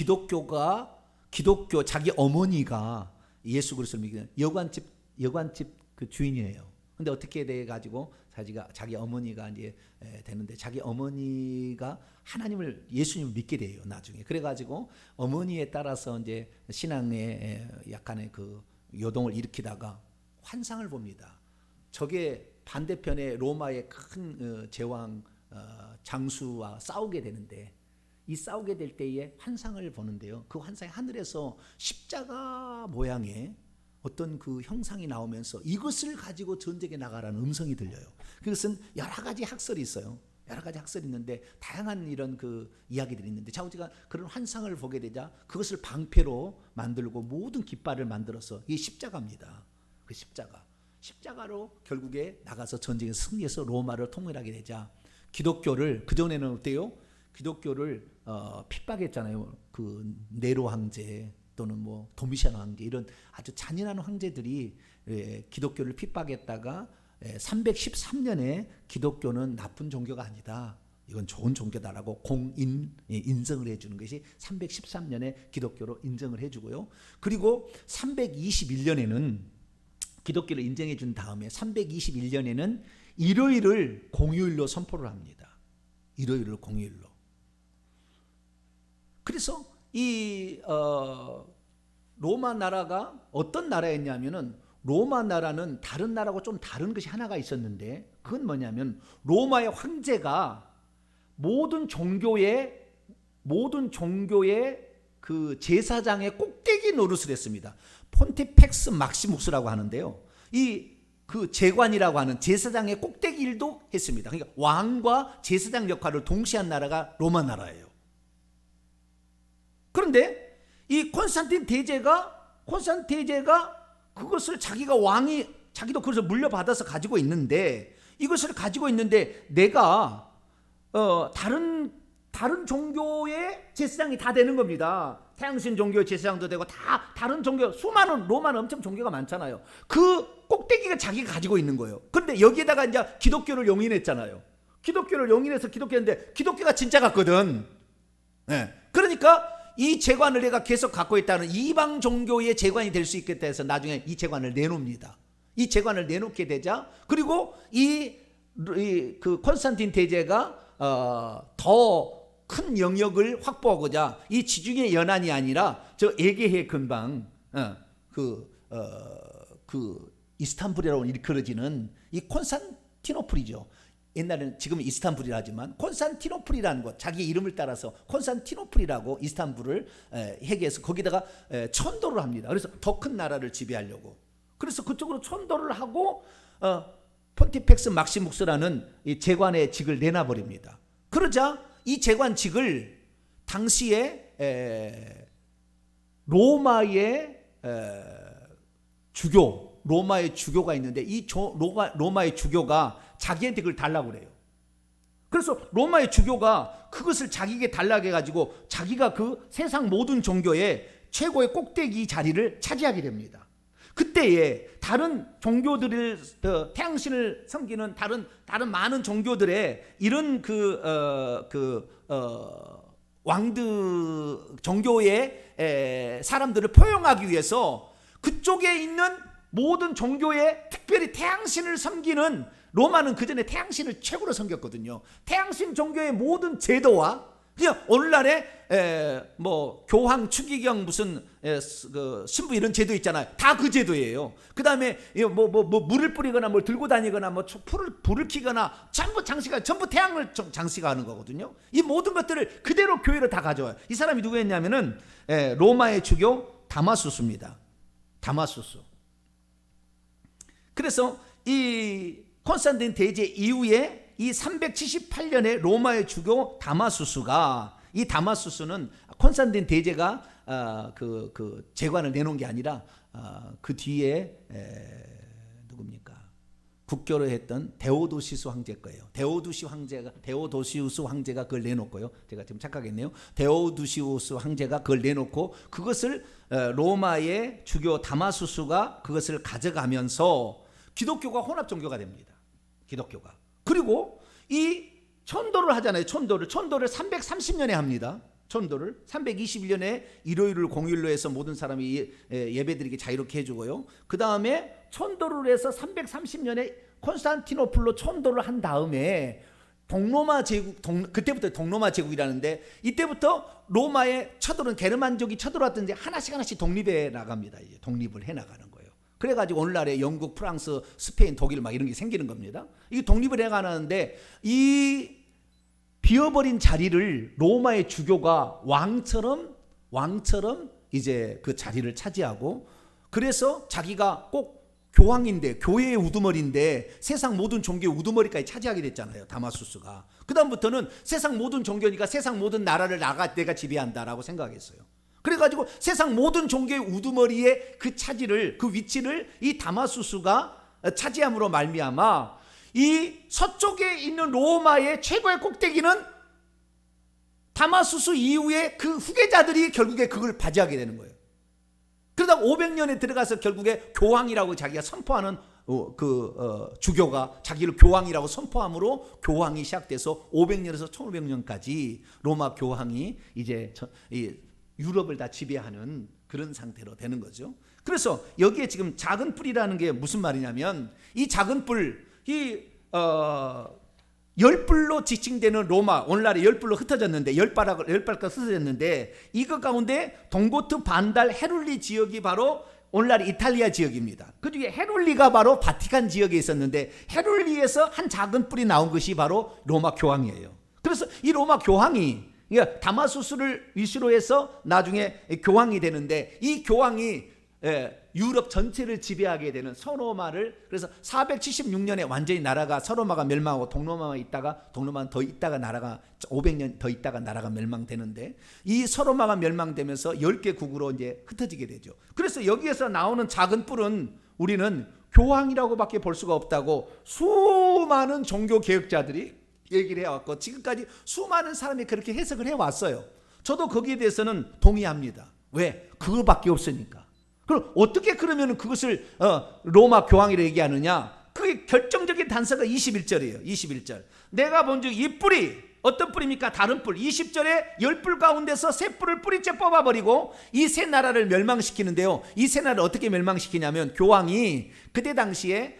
기독교 자기 어머니가 예수 그리스도를 믿는 여관집 그 주인이에요. 근데 어떻게 돼 가지고 자기 어머니가 이제 되는데 자기 어머니가 하나님을 예수님을 믿게 돼요, 나중에. 그래 가지고 어머니에 따라서 이제 신앙에 약간의 그 요동을 일으키다가 환상을 봅니다. 저게 반대편에 로마의 큰 제왕 장수와 싸우게 되는데, 이 싸우게 될 때에 환상을 보는데요. 그 환상이 하늘에서 십자가 모양의 어떤 그 형상이 나오면서 이것을 가지고 전쟁에 나가라는 음성이 들려요. 그것은 여러 가지 학설이 있어요. 여러 가지 학설이 있는데 다양한 이런 그 이야기들이 있는데, 자우지가 그런 환상을 보게 되자 그것을 방패로 만들고 모든 깃발을 만들어서 이게 십자가입니다. 그 십자가로 결국에 나가서 전쟁에 승리해서 로마를 통일하게 되자, 기독교를 그전에는 어때요? 기독교를 핍박했잖아요. 그 네로 황제 또는 뭐 도미시안 황제, 이런 아주 잔인한 황제들이 기독교를 핍박했다가 313년에 기독교는 나쁜 종교가 아니다, 이건 좋은 종교다라고 인정을 해주는 것이 313년에 기독교로 인정을 해주고요. 그리고 321년에는 기독교를 인정해 준 다음에 321년에는 일요일을 공휴일로 선포를 합니다. 일요일을 공휴일로. 그래서 이 로마 나라가 어떤 나라였냐면은, 로마 나라는 다른 나라하고 좀 다른 것이 하나가 있었는데, 그건 뭐냐면 로마의 황제가 모든 종교의 그 제사장의 꼭대기 노릇을 했습니다. 폰티펙스 막시묵스라고 하는데요, 이 그 제관이라고 하는 제사장의 꼭대기 일도 했습니다. 그러니까 왕과 제사장 역할을 동시에 한 나라가 로마 나라예요. 그런데 이 콘스탄틴 대제가 그것을 자기도 그것을 물려받아서 가지고 있는데, 이것을 가지고 있는데 내가 다른 종교의 제사장이 다 되는 겁니다. 태양신 종교의 제사장도 되고 다 다른 종교, 수많은, 로마는 엄청 종교가 많잖아요. 그 꼭대기가 자기가 가지고 있는 거예요. 그런데 여기에다가 이제 기독교를 용인했잖아요. 기독교를 용인해서 기독교인데 기독교가 진짜 같거든. 그러니까 이 제관을 내가 계속 갖고 있다는, 이방 종교의 제관이 될 수 있겠다 해서 나중에 이 제관을 내놓습니다. 이 제관을 내놓게 되자, 그리고 그 콘스탄틴 대제가 더 큰 영역을 확보하고자 이 지중해 연안이 아니라 저 에게해 근방 그 이스탄불이라고 일컬어지는 이 콘스탄티노플이죠. 옛날에는, 지금은 이스탄불이라 하지만 콘스탄티노플이라는 것, 자기 이름을 따라서 콘스탄티노플이라고 이스탄불을 해계해서 거기다가 천도를 합니다. 그래서 더 큰 나라를 지배하려고. 그래서 그쪽으로 천도를 하고 폰티펙스 막시묵스라는 이 제관의 직을 내놔버립니다. 그러자 이 제관직을 당시에 로마의 주교가 있는데, 이 로마의 주교가 자기한테 그걸 달라고 그래요. 그래서 로마의 주교가 그것을 자기에게 달라고 해가지고 자기가 그 세상 모든 종교의 최고의 꼭대기 자리를 차지하게 됩니다. 그때에 다른 종교들을, 태양신을 섬기는 다른 많은 종교들의 이런 왕드 종교의 사람들을 포용하기 위해서 그쪽에 있는 모든 종교에 특별히 태양신을 섬기는, 로마는 그 전에 태양신을 최고로 섬겼거든요. 태양신 종교의 모든 제도와, 그냥 오늘날에 뭐 교황, 추기경, 무슨 그 신부 이런 제도 있잖아요. 다 그 제도예요. 그 다음에 뭐 물을 뿌리거나 뭘 들고 다니거나 뭐 불을 켜거나 전부 전부 태양을 장식하는 거거든요. 이 모든 것들을 그대로 교회로 다 가져와요. 이 사람이 누구였냐면은 로마의 주교 다마수스입니다. 다마수스. 그래서 이 콘스탄틴 대제 이후에 이 378년에 로마의 주교 다마수스가, 이 다마수스는 콘스탄틴 대제가 그 제관을 내놓은 게 아니라 그 뒤에 누굽니까? 국교를 했던 데오도시우스 황제 거예요. 데오도시우스 황제가 그걸 내놓고요. 제가 지금 착각했네요. 데오도시우스 황제가 그걸 내놓고 그것을 로마의 주교 다마수스가 그것을 가져가면서 기독교가 혼합 종교가 됩니다. 기독교가. 그리고 이 천도를 하잖아요. 천도를 330년에 합니다. 천도를 321년에 일요일을 공휴일로 해서 모든 사람이 예배드리게 자유롭게 해주고요. 그 다음에 천도를 해서 330년에 콘스탄티노플로 천도를 한 다음에 동로마 제국, 그때부터 동로마 제국이라는데, 이때부터 로마의 게르만족이 쳐들어왔던데 하나씩 독립해 나갑니다. 이제 독립을 해 나가는 거예요. 그래가지고 오늘날에 영국, 프랑스, 스페인, 독일 막 이런 게 생기는 겁니다. 이 독립을 해가는데 이 비어버린 자리를 로마의 주교가 왕처럼 이제 그 자리를 차지하고, 그래서 자기가 꼭 교황인데, 교회의 우두머리인데 세상 모든 종교의 우두머리까지 차지하게 됐잖아요, 다마수스가. 그 다음부터는 세상 모든 종교니까 세상 모든 나라를 내가 지배한다라고 생각했어요. 그래가지고 세상 모든 종교의 우두머리의 그 차지를, 그 위치를 이 다마수스가 차지함으로 말미암아 이 서쪽에 있는 로마의 최고의 꼭대기는 다마수스 이후에 그 후계자들이 결국에 그걸 바지하게 되는 거예요. 그러다 500년에 들어가서 결국에 교황이라고 자기가 선포하는 주교가 자기를 교황이라고 선포함으로 교황이 시작돼서 500년에서 1500년까지 로마 교황이 이제 유럽을 다 지배하는 그런 상태로 되는 거죠. 그래서 여기에 지금 작은 뿔이라는 게 무슨 말이냐면, 이 작은 뿔, 열불로 지칭되는 로마, 오늘날에 열불로 흩어졌는데, 열발가 흩어졌는데, 이거 가운데 동고트 반달 헤룰리 지역이 바로 오늘날 이탈리아 지역입니다. 그 중에 헤룰리가 바로 바티칸 지역에 있었는데, 헤룰리에서 한 작은 뿔이 나온 것이 바로 로마 교황이에요. 그래서 이 로마 교황이, 그러니까 다마수스를 위시로 해서 나중에 교황이 되는데, 이 교황이 유럽 전체를 지배하게 되는 서로마를, 그래서 476년에 완전히 나라가, 서로마가 멸망하고 동로마가 있다가, 동로마는 더 있다가 나라가 500년 더 있다가 나라가 멸망되는데, 이 서로마가 멸망되면서 10개 국으로 이제 흩어지게 되죠. 그래서 여기에서 나오는 작은 뿔은 우리는 교황이라고밖에 볼 수가 없다고 수많은 종교 개혁자들이 얘기를 해왔고, 지금까지 수많은 사람이 그렇게 해석을 해왔어요. 저도 거기에 대해서는 동의합니다. 왜? 그거밖에 없으니까. 그럼 어떻게 그러면 그것을 로마 교황이라고 얘기하느냐? 그게 결정적인 단서가 21절이에요. 21절. 내가 본즉 이 뿔이 어떤 뿔입니까? 다른 뿔. 20절에 10뿔 가운데서 세 뿔을 뿌리째 뽑아버리고 이 세 나라를 멸망시키는데요. 이 세 나라를 어떻게 멸망시키냐면, 교황이 그때 당시에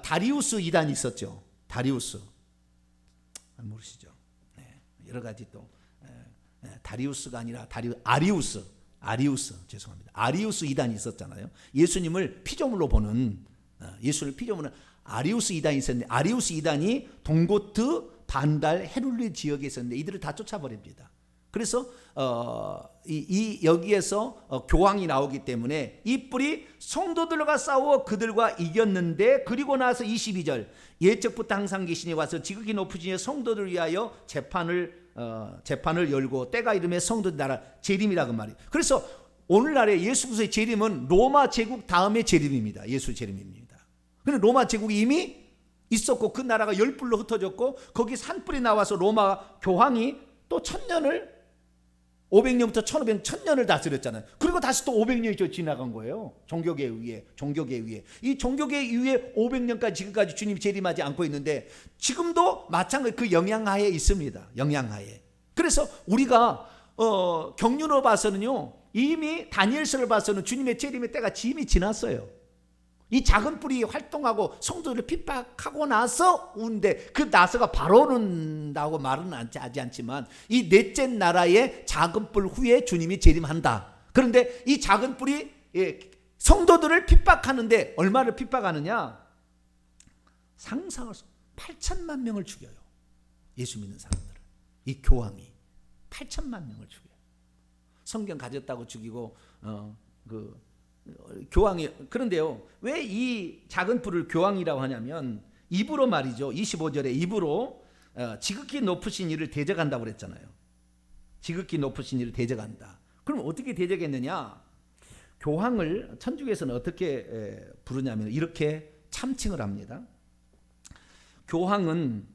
다리우스 이단이 있었죠. 다리우스. 모르시죠? 네. 여러 가지 또 다리우스가 아니라 아리우스, 죄송합니다. 아리우스 이단이 있었잖아요. 예수님을 피조물로 보는, 예수를 피조물은 아리우스 이단이 있었는데, 아리우스 이단이 동고트 반달 헤룰리 지역에 있었는데 이들을 다 쫓아버립니다. 그래서 여기에서 교황이 나오기 때문에 이 뿔이 성도들과 싸워 그들과 이겼는데, 그리고 나서 22절, 예적부터 항상 계시니 와서 지극히 높으신 성도들을 위하여 재판을 열고 때가 이름에 성도들 나라 재림이라고 말이에요. 그래서 오늘날의 예수 그리스도의 재림은 로마 제국 다음의 재림입니다. 예수 재림입니다. 근데 로마 제국이 이미 있었고, 그 나라가 10뿔로 흩어졌고, 거기 산뿔이 나와서 로마 교황이 또 1000년을, 500년부터 1500년, 1000년을 다스렸잖아요. 그리고 다시 또 500년이 지나간 거예요. 종교계에 의해. 이 종교계에 의해 500년까지 지금까지 주님이 재림하지 않고 있는데, 지금도 마찬가지 그 영향하에 있습니다. 영향하에. 그래서 우리가 경륜으로 봐서는요, 이미 다니엘서를 봐서는 주님의 재림의 때가 이미 지났어요. 이 작은 뿔이 활동하고 성도들을 핍박하고 나서 오는데, 그 나서가 바로 온다고 말은 하지 않지만, 이 넷째 나라의 작은 뿔 후에 주님이 재림한다. 그런데 이 작은 뿔이 성도들을 핍박하는데, 얼마를 핍박하느냐? 상상할 수, 8천만 명을 죽여요. 예수 믿는 사람들을. 이 교황이 8천만 명을 죽여요. 성경 가졌다고 죽이고 교황이. 그런데요, 왜 이 작은 뿔을 교황이라고 하냐면, 입으로 말이죠. 25절에 입으로 지극히 높으신 이를 대적한다고 그랬잖아요. 지극히 높으신 이를 대적한다. 그럼 어떻게 대적했느냐? 교황을 천주교에서는 어떻게 부르냐면 이렇게 참칭을 합니다. 교황은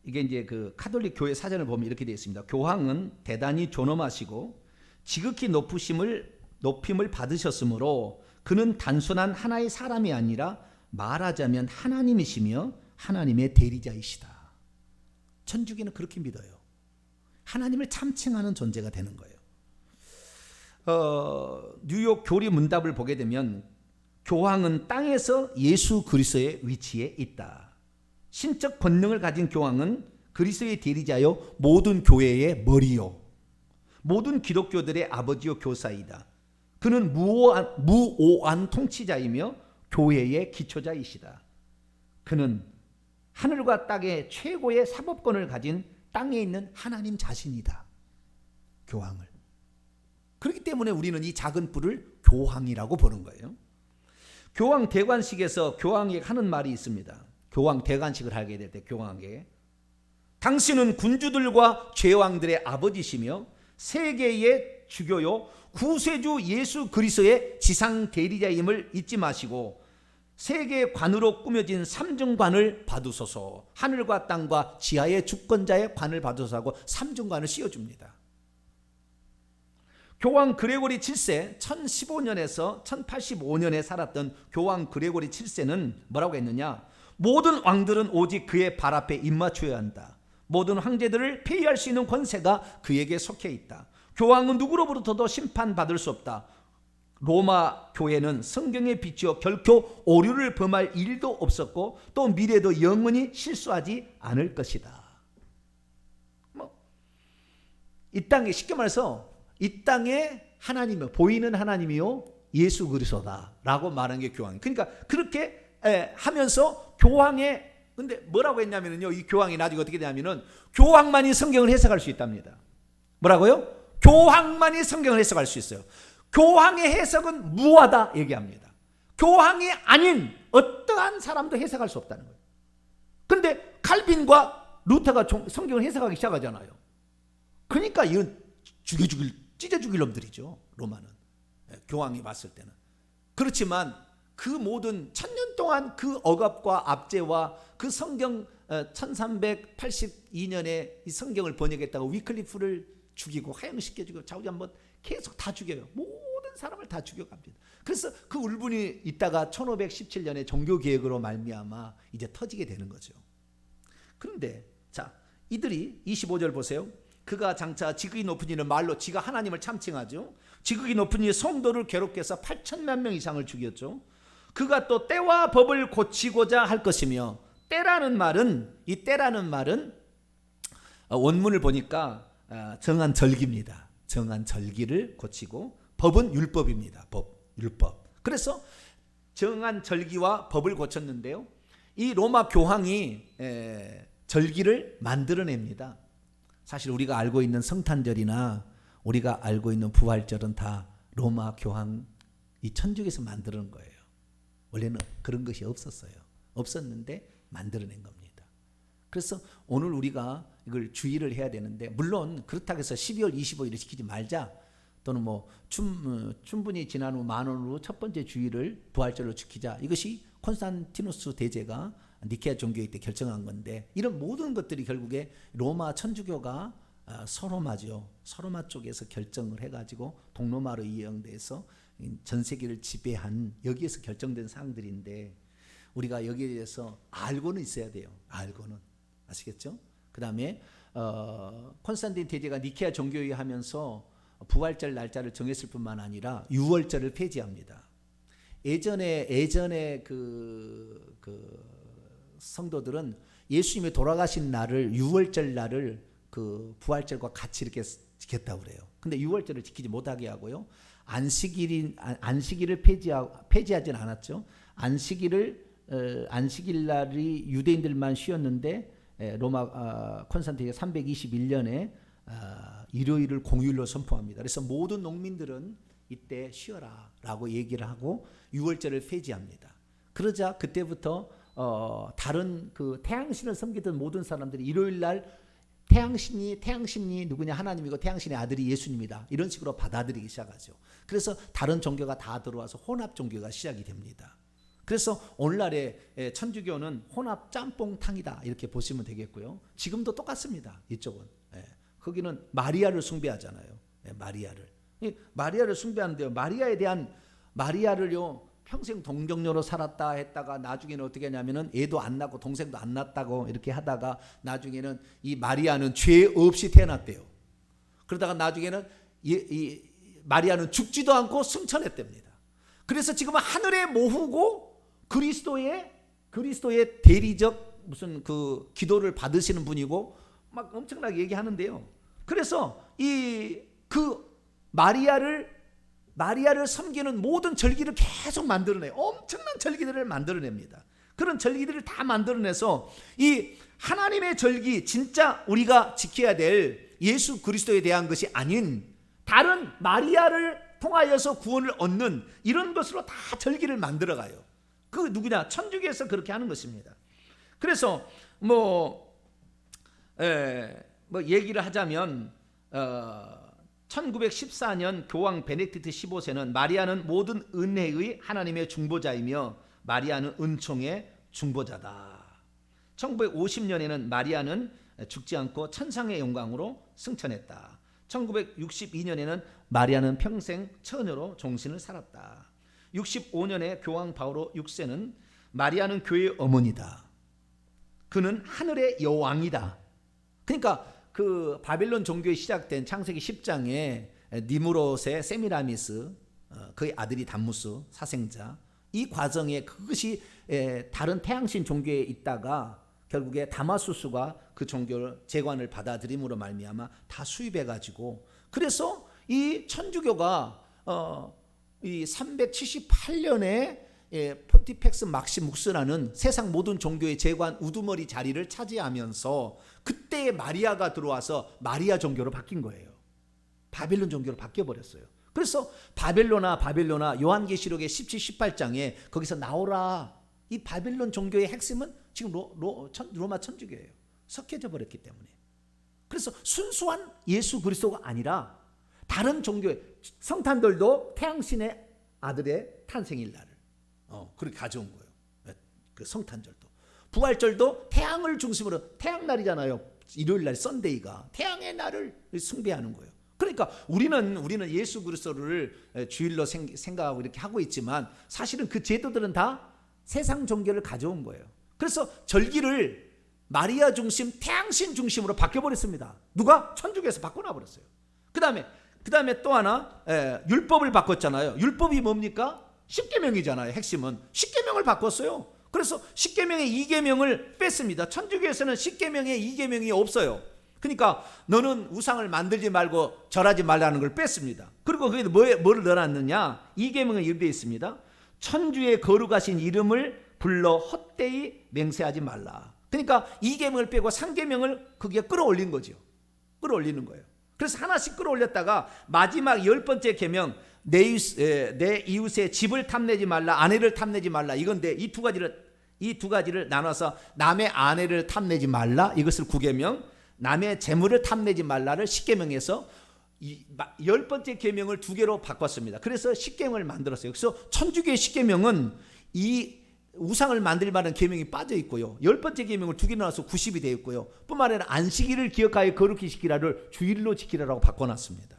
이게 이제 그 카톨릭 교회 사전을 보면 이렇게 되어 있습니다. 교황은 대단히 존엄하시고 지극히 높임을 받으셨으므로 그는 단순한 하나의 사람이 아니라 말하자면 하나님이시며 하나님의 대리자이시다. 천주교는 그렇게 믿어요. 하나님을 참칭하는 존재가 되는 거예요. 뉴욕 교리 문답을 보게 되면 교황은 땅에서 예수 그리스도의 위치에 있다. 신적 권능을 가진 교황은 그리스도의 대리자요 모든 교회의 머리요 모든 기독교들의 아버지요 교사이다. 그는 무오한 통치자이며 교회의 기초자이시다. 그는 하늘과 땅의 최고의 사법권을 가진 땅에 있는 하나님 자신이다. 교황을. 그렇기 때문에 우리는 이 작은 뿔을 교황이라고 보는 거예요. 교황 대관식에서 교황이 하는 말이 있습니다. 교황 대관식을 하게 될 때 교황에게 당신은 군주들과 제왕들의 아버지시며 세계의 주교요 구세주 예수 그리스도의 지상 대리자임을 잊지 마시고 세계의 관으로 꾸며진 삼중관을 받으소서. 하늘과 땅과 지하의 주권자의 관을 받으소서 하고 삼중관을 씌워줍니다. 교황 그레고리 7세 1015년에서 1085년에 살았던 교황 그레고리 7세는 뭐라고 했느냐? 모든 왕들은 오직 그의 발 앞에 입맞춰야 한다. 모든 황제들을 폐위할 수 있는 권세가 그에게 속해 있다. 교황은 누구로부터도 심판받을 수 없다. 로마 교회는 성경에 비추어 결코 오류를 범할 일도 없었고 또 미래도 영원히 실수하지 않을 것이다. 이 땅에 쉽게 말해서 이 땅에 하나님이요 보이는 하나님이요 예수 그리스도다라고 말한 게 교황. 그러니까 그렇게 하면서 교황의 근데 뭐라고 했냐면요, 이 교황이 나중에 어떻게 되냐면은 교황만이 성경을 해석할 수 있답니다. 뭐라고요? 교황만이 성경을 해석할 수 있어요. 교황의 해석은 무하다 얘기합니다. 교황이 아닌 어떠한 사람도 해석할 수 없다는 거예요. 그런데 칼빈과 루터가 성경을 해석하기 시작하잖아요. 그러니까 이건 찢어 죽일 놈들이죠. 로마는. 교황이 봤을 때는. 그렇지만 그 모든 1000년 동안 그 억압과 압제와 그 성경 1382년에 이 성경을 번역했다고 위클리프를 죽이고 하향시켜 주고 자우지 한번 계속 다 죽여요. 모든 사람을 다 죽여갑니다. 그래서 그 울분이 있다가 1517년에 종교개혁으로 말미암아 이제 터지게 되는 거죠. 그런데 자 이들이 25절 보세요. 그가 장차 지극히 높은 이는 말로 지가 하나님을 참칭하죠. 지극히 높은 이의 성도를 괴롭게 해서 8천만 명 이상을 죽였죠. 그가 또 때와 법을 고치고자 할 것이며 때라는 말은 이 때라는 말은 원문을 보니까 정한 절기입니다. 정한 절기를 고치고 법은 율법입니다. 율법. 그래서 정한 절기와 법을 고쳤는데요. 이 로마 교황이 절기를 만들어냅니다. 사실 우리가 알고 있는 성탄절이나 우리가 알고 있는 부활절은 다 로마 교황 이 천주교에서 만드는 거예요. 원래는 그런 것이 없었어요. 없었는데 만들어낸 겁니다. 그래서 오늘 우리가 이걸 주의를 해야 되는데 물론 그렇다고 해서 12월 25일을 지키지 말자 또는 뭐 충분히 지난 후 만원으로 첫 번째 주일을 부활절로 지키자 이것이 콘스탄티누스 대제가 니케아 종교회 때 결정한 건데 이런 모든 것들이 결국에 로마 천주교가 서로마죠. 서로마 쪽에서 결정을 해가지고 동로마로 이용돼서 전 세계를 지배한 여기에서 결정된 사항들인데 우리가 여기에 대해서 알고는 있어야 돼요. 알고는 아시겠죠? 그 다음에 콘스탄틴 대제가 니케아 종교회 하면서 부활절 날짜를 정했을 뿐만 아니라 유월절을 폐지합니다. 예전에 그 성도들은 예수님이 돌아가신 날을 유월절 날을 그 부활절과 같이 이렇게 지켰다고 그래요. 근데 유월절을 지키지 못하게 하고요. 안식일을 폐지하진 않았죠. 안식일 날이 유대인들만 쉬었는데 로마 콘스탄틴이 321년에 일요일을 공휴일로 선포합니다. 그래서 모든 농민들은 이때 쉬어라라고 얘기를 하고 유월절을 폐지합니다. 그러자 그때부터 다른 그 태양신을 섬기던 모든 사람들이 일요일 날 태양신이 누구냐 하나님이고 태양신의 아들이 예수님이다 이런 식으로 받아들이기 시작하죠. 그래서 다른 종교가 다 들어와서 혼합 종교가 시작이 됩니다. 그래서 오늘날의 천주교는 혼합 짬뽕탕이다 이렇게 보시면 되겠고요. 지금도 똑같습니다. 이쪽은 거기는 마리아를 숭배하잖아요. 마리아를 숭배하는데요. 마리아를요 평생 동정녀로 살았다 했다가 나중에는 어떻게 하냐면은 애도 안 낳고 동생도 안 낳았다고 이렇게 하다가 나중에는 이 마리아는 죄 없이 태어났대요. 그러다가 나중에는 이 마리아는 죽지도 않고 승천했답니다. 그래서 지금은 하늘에 모후고 그리스도의 대리적 무슨 그 기도를 받으시는 분이고 막 엄청나게 얘기하는데요. 그래서 그 마리아를 마리아를 섬기는 모든 절기를 계속 만들어내요. 엄청난 절기들을 만들어냅니다. 그런 절기들을 다 만들어내서 이 하나님의 절기, 진짜 우리가 지켜야 될 예수 그리스도에 대한 것이 아닌 다른 마리아를 통하여서 구원을 얻는 이런 것으로 다 절기를 만들어가요. 그 누구냐? 천주교에서 그렇게 하는 것입니다. 그래서 얘기를 하자면 1914년 교황 베네딕트 15세는 마리아는 모든 은혜의 하나님의 중보자이며 마리아는 은총의 중보자다. 1950년에는 마리아는 죽지 않고 천상의 영광으로 승천했다. 1962년에는 마리아는 평생 처녀로 종신을 살았다. 65년에 교황 바오로 6세는 마리아는 교회의 어머니다. 그는 하늘의 여왕이다. 그러니까 그 바빌론 종교에 시작된 창세기 10장에 니무롯의 세미라미스, 그의 아들이 담무스 사생자, 이 과정에 그것이 다른 태양신 종교에 있다가 결국에 다마수스가 그 종교를 재관을 받아들임으로 말미암아 다 수입해가지고, 그래서 이 천주교가 이 378년에 포티펙스 막시묵스라는 세상 모든 종교의 재관 우두머리 자리를 차지하면서 그때 마리아가 들어와서 마리아 종교로 바뀐 거예요. 바빌론 종교로 바뀌어 버렸어요. 그래서 바벨로나 요한계시록의 17, 18장에 거기서 나오라, 이 바빌론 종교의 핵심은 지금 로마 천주교예요. 섞여져 버렸기 때문에. 그래서 순수한 예수 그리스도가 아니라 다른 종교의 성탄절도 태양신의 아들의 탄생일 날을 그렇게 가져온 거예요. 그 성탄절도, 부활절도 태양을 중심으로, 태양날이잖아요. 일요일날 썬데이가 태양의 날을 숭배하는 거예요. 그러니까 우리는 예수 그리스도를 주일로 생각하고 이렇게 하고 있지만 사실은 그 제도들은 다 세상 종교를 가져온 거예요. 그래서 절기를 마리아 중심, 태양신 중심으로 바뀌어버렸습니다. 누가? 천주교에서 바꿔놔버렸어요. 그 다음에 또 하나, 율법을 바꿨잖아요. 율법이 뭡니까? 십계명이잖아요. 핵심은 십계명을 바꿨어요. 그래서 십계명의 이계명을 뺐습니다. 천주교에서는 십계명의 이계명이 없어요. 그러니까 너는 우상을 만들지 말고 절하지 말라는 걸 뺐습니다. 그리고 거기에 뭐를 넣어놨느냐? 이계명에 이르되 있습니다. 천주의 거룩하신 이름을 불러 헛되이 맹세하지 말라. 그러니까 이계명을 빼고 상계명을 거기에 끌어올린 거죠. 끌어올리는 거예요. 그래서 하나씩 끌어올렸다가 마지막 10번째 계명, 내 이웃의 집을 탐내지 말라, 아내를 탐내지 말라. 이건데 이 두 가지를 나눠서 남의 아내를 탐내지 말라, 이것을 9계명, 남의 재물을 탐내지 말라를 10계명에서 10번째 계명을 2개로 바꿨습니다. 그래서 10계명을 만들었어요. 그래서 천주교의 10계명은 이 우상을 만들 만한 계명이 빠져 있고요. 10번째 계명을 2개 나눠서 90이 되어 있고요. 뿐만 아니라 안식일을 기억하여 거룩히 지키라를 주일로 지키라라고 바꿔놨습니다.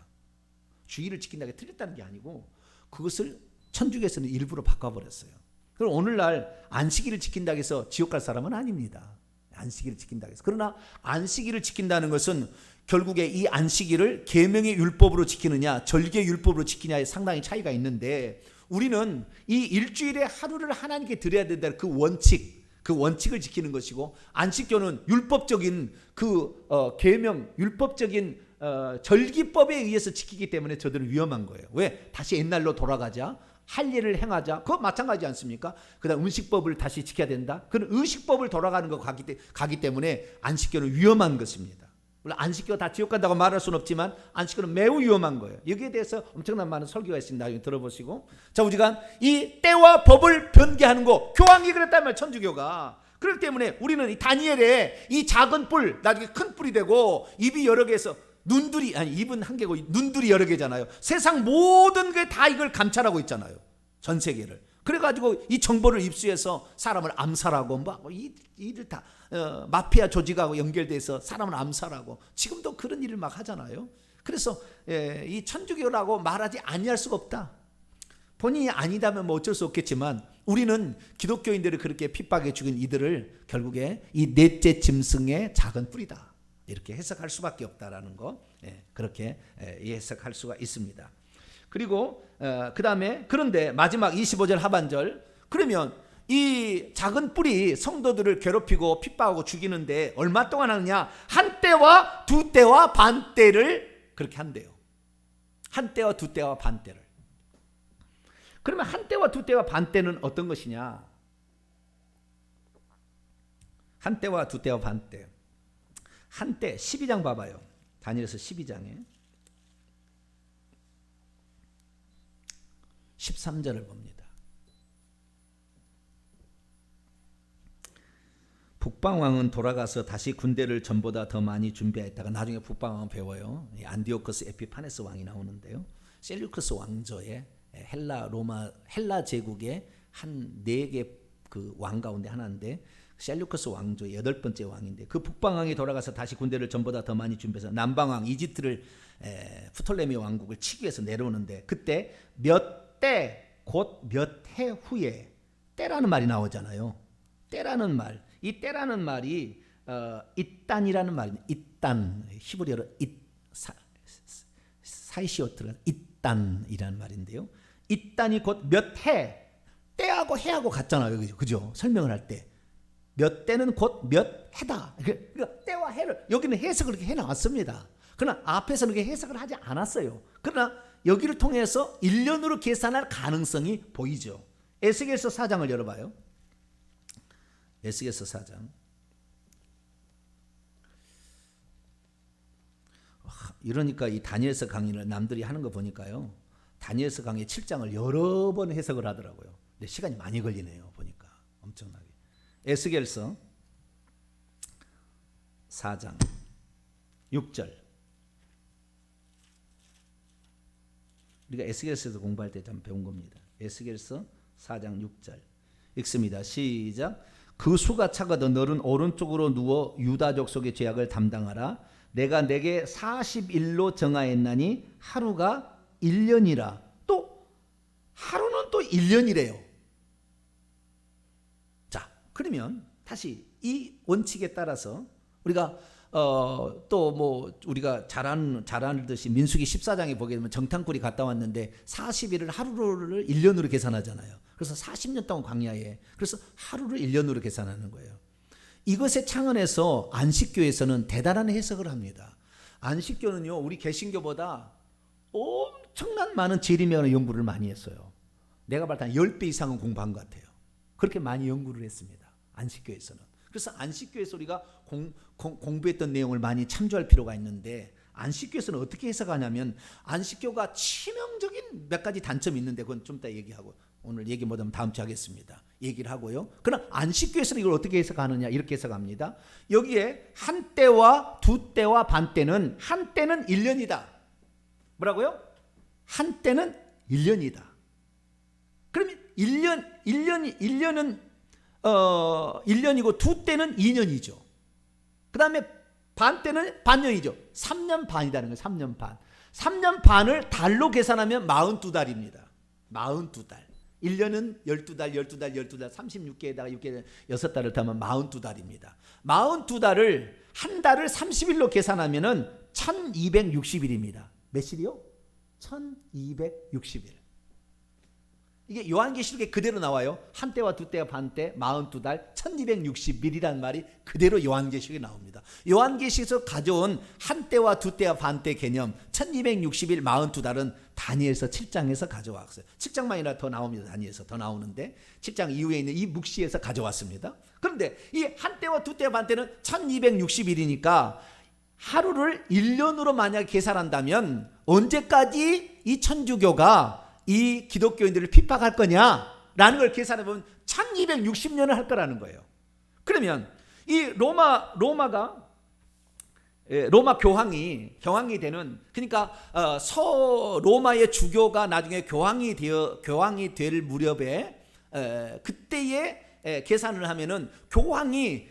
주일을 지킨다는 게 틀렸다는 게 아니고 그것을 천주교에서는 일부러 바꿔버렸어요. 그럼 오늘날 안식일을 지킨다고 해서 지옥 갈 사람은 아닙니다. 안식일을 지킨다고 해서. 그러나 안식일을 지킨다는 것은 결국에 이 안식일을 계명의 율법으로 지키느냐 절기의 율법으로 지키냐에 상당히 차이가 있는데, 우리는 이 일주일에 하루를 하나님께 드려야 된다는 그 원칙을 지키는 것이고, 안식교는 율법적인 계명, 율법적인 절기법에 의해서 지키기 때문에 저들은 위험한 거예요. 왜? 다시 옛날로 돌아가자, 할 일을 행하자. 그거 마찬가지 않습니까? 그다음 음식법을 다시 지켜야 된다. 그런 의식법을 돌아가는 거 가기 때문에 안식교는 위험한 것입니다. 물론 안식교가 다 지옥 간다고 말할 수는 없지만 안식교는 매우 위험한 거예요. 여기에 대해서 엄청난 많은 설교가 있습니다. 나중에 들어보시고. 자, 우리가 이 때와 법을 변개하는 거, 교황이 그랬다면 천주교가. 그렇기 때문에 우리는 이 다니엘의 이 작은 뿔 나중에 큰 뿔이 되고, 입이 여러 개에서 입은 한 개고 눈들이 여러 개잖아요. 세상 모든 게 다 이걸 감찰하고 있잖아요. 전 세계를. 그래가지고 이 정보를 입수해서 사람을 암살하고 이들 다 마피아 조직하고 연결돼서 사람을 암살하고, 지금도 그런 일을 막 하잖아요. 그래서 이 천주교라고 말하지 아니할 수가 없다. 본인이 아니다면 뭐 어쩔 수 없겠지만 우리는 기독교인들을 그렇게 핍박해 죽인 이들을 결국에 이 넷째 짐승의 작은 뿔이다, 이렇게 해석할 수밖에 없다라는 거, 그렇게 해석할 수가 있습니다. 그리고 그 다음에 그런데 마지막 25절 하반절, 그러면 이 작은 뿔이 성도들을 괴롭히고 핍박하고 죽이는데 얼마 동안 하느냐? 한 때와 두 때와 반 때를 그렇게 한대요. 한 때와 두 때와 반 때를. 그러면 한 때와 두 때와 반 때는 어떤 것이냐? 한 때와 두 때와 반 때. 한 때 12장 봐봐요. 다니엘서 12장에 13절을 봅니다. 북방왕은 돌아가서 다시 군대를 전보다 더 많이 준비했다가 나중에 북방왕은 배워요. 안디오코스 에피파네스 왕이 나오는데요. 셀류크스 왕조의 헬라 제국의 한 4개 그 왕 가운데 하나인데 셀류크스 왕조의 8번째 왕인데 그 북방왕이 돌아가서 다시 군대를 전보다 더 많이 준비해서 남방왕 이집트를 프톨레미 왕국을 치기 위해서 내려오는데 그때 몇 때 곧 몇 해 후에 때라는 말이 나오잖아요. 때라는 말. 이 때라는 말이 이딴이라는 말입니다. 이딴 히브리어로 사이시오트라 이딴이라는 말인데요. 이딴이 곧 몇 해, 때하고 해하고 같잖아요. 그죠? 설명을 할 때. 몇 때는 곧 몇 해다. 그러니까 때와 해를 여기는 해석을 그렇게 해놨습니다. 그러나 앞에서는 그렇게 해석을 하지 않았어요. 그러나 여기를 통해서 1년으로 계산할 가능성이 보이죠. 에스겔서 4장을 열어봐요. 에스겔서 4장. 이러니까 이 다니엘서 강의를 남들이 하는 거 보니까요. 다니엘서 강의 7장을 여러 번 해석을 하더라고요. 근데 시간이 많이 걸리네요. 보니까 엄청나게. 에스겔서 4장 6절. 우리가 에스겔서에서 공부할 때 좀 배운 겁니다. 에스겔서 4장 6절 읽습니다. 시작. 그 수가 차거든 너는 오른쪽으로 누워 유다 족속의 죄악을 담당하라. 내가 내게 40일로 정하였나니 하루가 1년이라. 또 하루는 또 1년이래요. 자, 그러면 다시 이 원칙에 따라서 우리가 또 뭐 우리가 잘 아듯이 민수기 14장에 보게 되면 정탐꾼이 갔다 왔는데 40일을 하루를 1년으로 계산하잖아요. 그래서 40년 동안 광야에 그래서 하루를 1년으로 계산하는 거예요. 이것에 창원에서 안식교에서는 대단한 해석을 합니다. 안식교는요 우리 개신교보다 엄청난 많은 재림이라는 연구를 많이 했어요. 내가 볼 때 한 10배 이상은 공부한 것 같아요. 그렇게 많이 연구를 했습니다. 안식교에서는. 그래서 안식교에서 우리가 공부했던 내용을 많이 참조할 필요가 있는데 안식교에서는 어떻게 해석하냐면 안식교가 치명적인 몇 가지 단점이 있는데 그건 좀 이따 얘기하고 오늘 얘기 못하면 다음 주에 하겠습니다. 얘기를 하고요. 그러나 안식교에서는 이걸 어떻게 해석하느냐 이렇게 해석합니다. 여기에 한 때와 두 때와 반 때는 한 때는 1년이다. 뭐라고요? 한 때는 1년이다. 그러면 1년은 1년이고 두 때는 2년이죠. 그 다음에 반 때는 반년이죠. 3년 반이라는 거예요. 3년 반. 3년 반을 달로 계산하면 42달입니다. 42달. 1년은 12달, 36개에다가 6개, 6달을 더하면 42달입니다. 42달을 한 달을 30일로 계산하면 1260일입니다. 며칠이요? 1260일. 이게 요한계시록에 그대로 나와요. 한 때와 두 때와 반 때, 42달, 1260일이라는 말이 그대로 요한계시록에 나옵니다. 요한계시록에서 가져온 한 때와 두 때와 반 때 개념, 1260일, 42달은 다니엘서 7장에서 가져왔어요. 7장만이라 더 나옵니다. 다니엘서 더 나오는데 7장 이후에 있는 이 묵시에서 가져왔습니다. 그런데 이 한 때와 두 때와 반 때는 1260일이니까 하루를 1년으로 만약 계산한다면 언제까지 이 천주교가 이 기독교인들을 핍박할 거냐라는 걸 계산해보면 1260년을 할 거라는 거예요. 그러면 이 로마 교황이 되는 그러니까 로마의 주교가 나중에 교황이 될 무렵에 그때에 계산을 하면은 교황이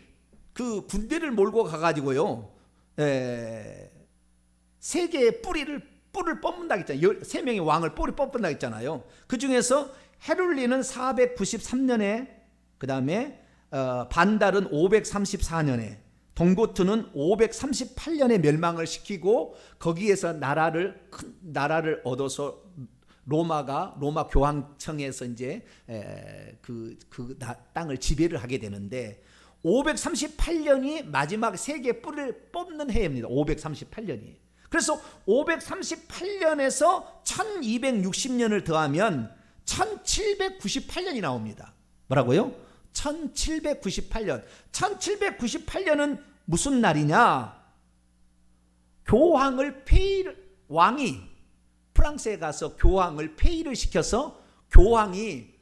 그 군대를 몰고 가가지고요 세계의 뿔을 뽑는다 했잖아요. 3명의 왕을 뿔을 뽑는다 했잖아요. 그 중에서 헤룰리는 493년에 그 다음에 반달은 534년에 동고트는 538년에 멸망을 시키고 거기에서 큰 나라를 얻어서 로마 교황청에서 이제 땅을 지배를 하게 되는데 538년이 마지막 세계 뿔을 뽑는 해입니다. 538년이. 그래서 538년에서 1260년을 더하면 1798년이 나옵니다. 뭐라고요? 1798년. 1798년은 무슨 날이냐? 왕이 프랑스에 가서 교황을 폐위를 시켜서 교황의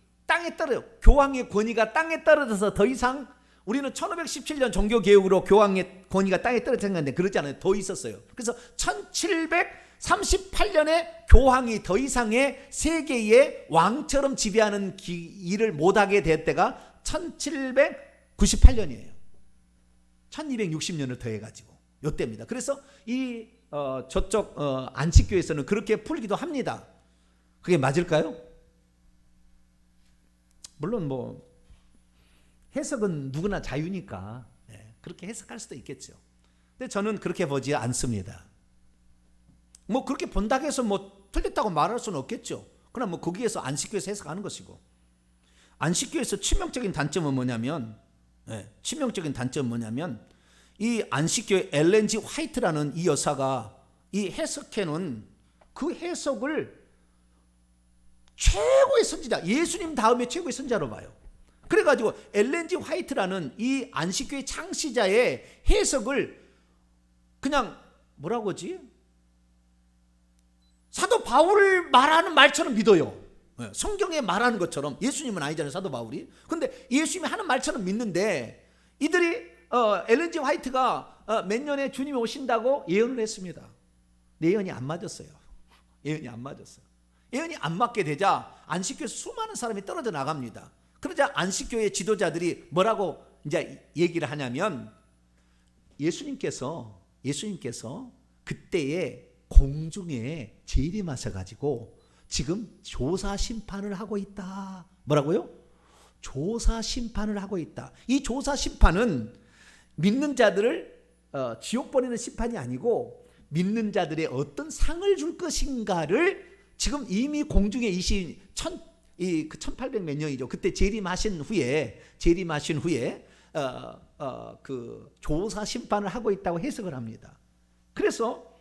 권위가 땅에 떨어져서 더 이상, 우리는 1517년 종교개혁으로 교황의 권위가 땅에 떨어졌는데 그렇지 않아요. 더 있었어요. 그래서 1738년에 교황이 더 이상의 세계의 왕처럼 지배하는 일을 못하게 될 때가 1798년이에요. 1260년을 더해가지고 이때입니다. 그래서 이 저쪽 안식교에서는 그렇게 풀기도 합니다. 그게 맞을까요? 물론 뭐 해석은 누구나 자유니까 그렇게 해석할 수도 있겠죠. 근데 저는 그렇게 보지 않습니다. 뭐 그렇게 본다고 해서 뭐 틀렸다고 말할 수는 없겠죠. 그러나 뭐 거기에서 안식교에서 해석하는 것이고, 안식교에서 치명적인 단점은 뭐냐면 이 안식교의 엘렌 G 화이트라는 이 여사가 이 해석해놓은 그 해석을 최고의 선지자, 예수님 다음에 최고의 선지자로 봐요. 그래가지고 엘렌 G 화이트라는 이 안식교의 창시자의 해석을 그냥 뭐라고 하지? 사도 바울 말하는 말처럼 믿어요. 성경에 말하는 것처럼. 예수님은 아니잖아요, 사도 바울이. 근데 예수님이 하는 말처럼 믿는데, 이들이 엘렌 G 화이트가 몇 년에 주님이 오신다고 예언을 했습니다. 예언이 안 맞았어요. 예언이 안 맞게 되자 안식교에서 수많은 사람이 떨어져 나갑니다. 그러자 안식교의 지도자들이 뭐라고 이제 얘기를 하냐면, 예수님께서 그때에 공중에 재림하셔가지고 지금 조사 심판을 하고 있다. 뭐라고요? 조사 심판을 하고 있다. 이 조사 심판은 믿는 자들을 지옥 보내는 심판이 아니고, 믿는 자들의 어떤 상을 줄 것인가를 지금 이미 공중에 1800 몇 년이죠. 그때 재림하신 후에 그 조사 심판을 하고 있다고 해석을 합니다. 그래서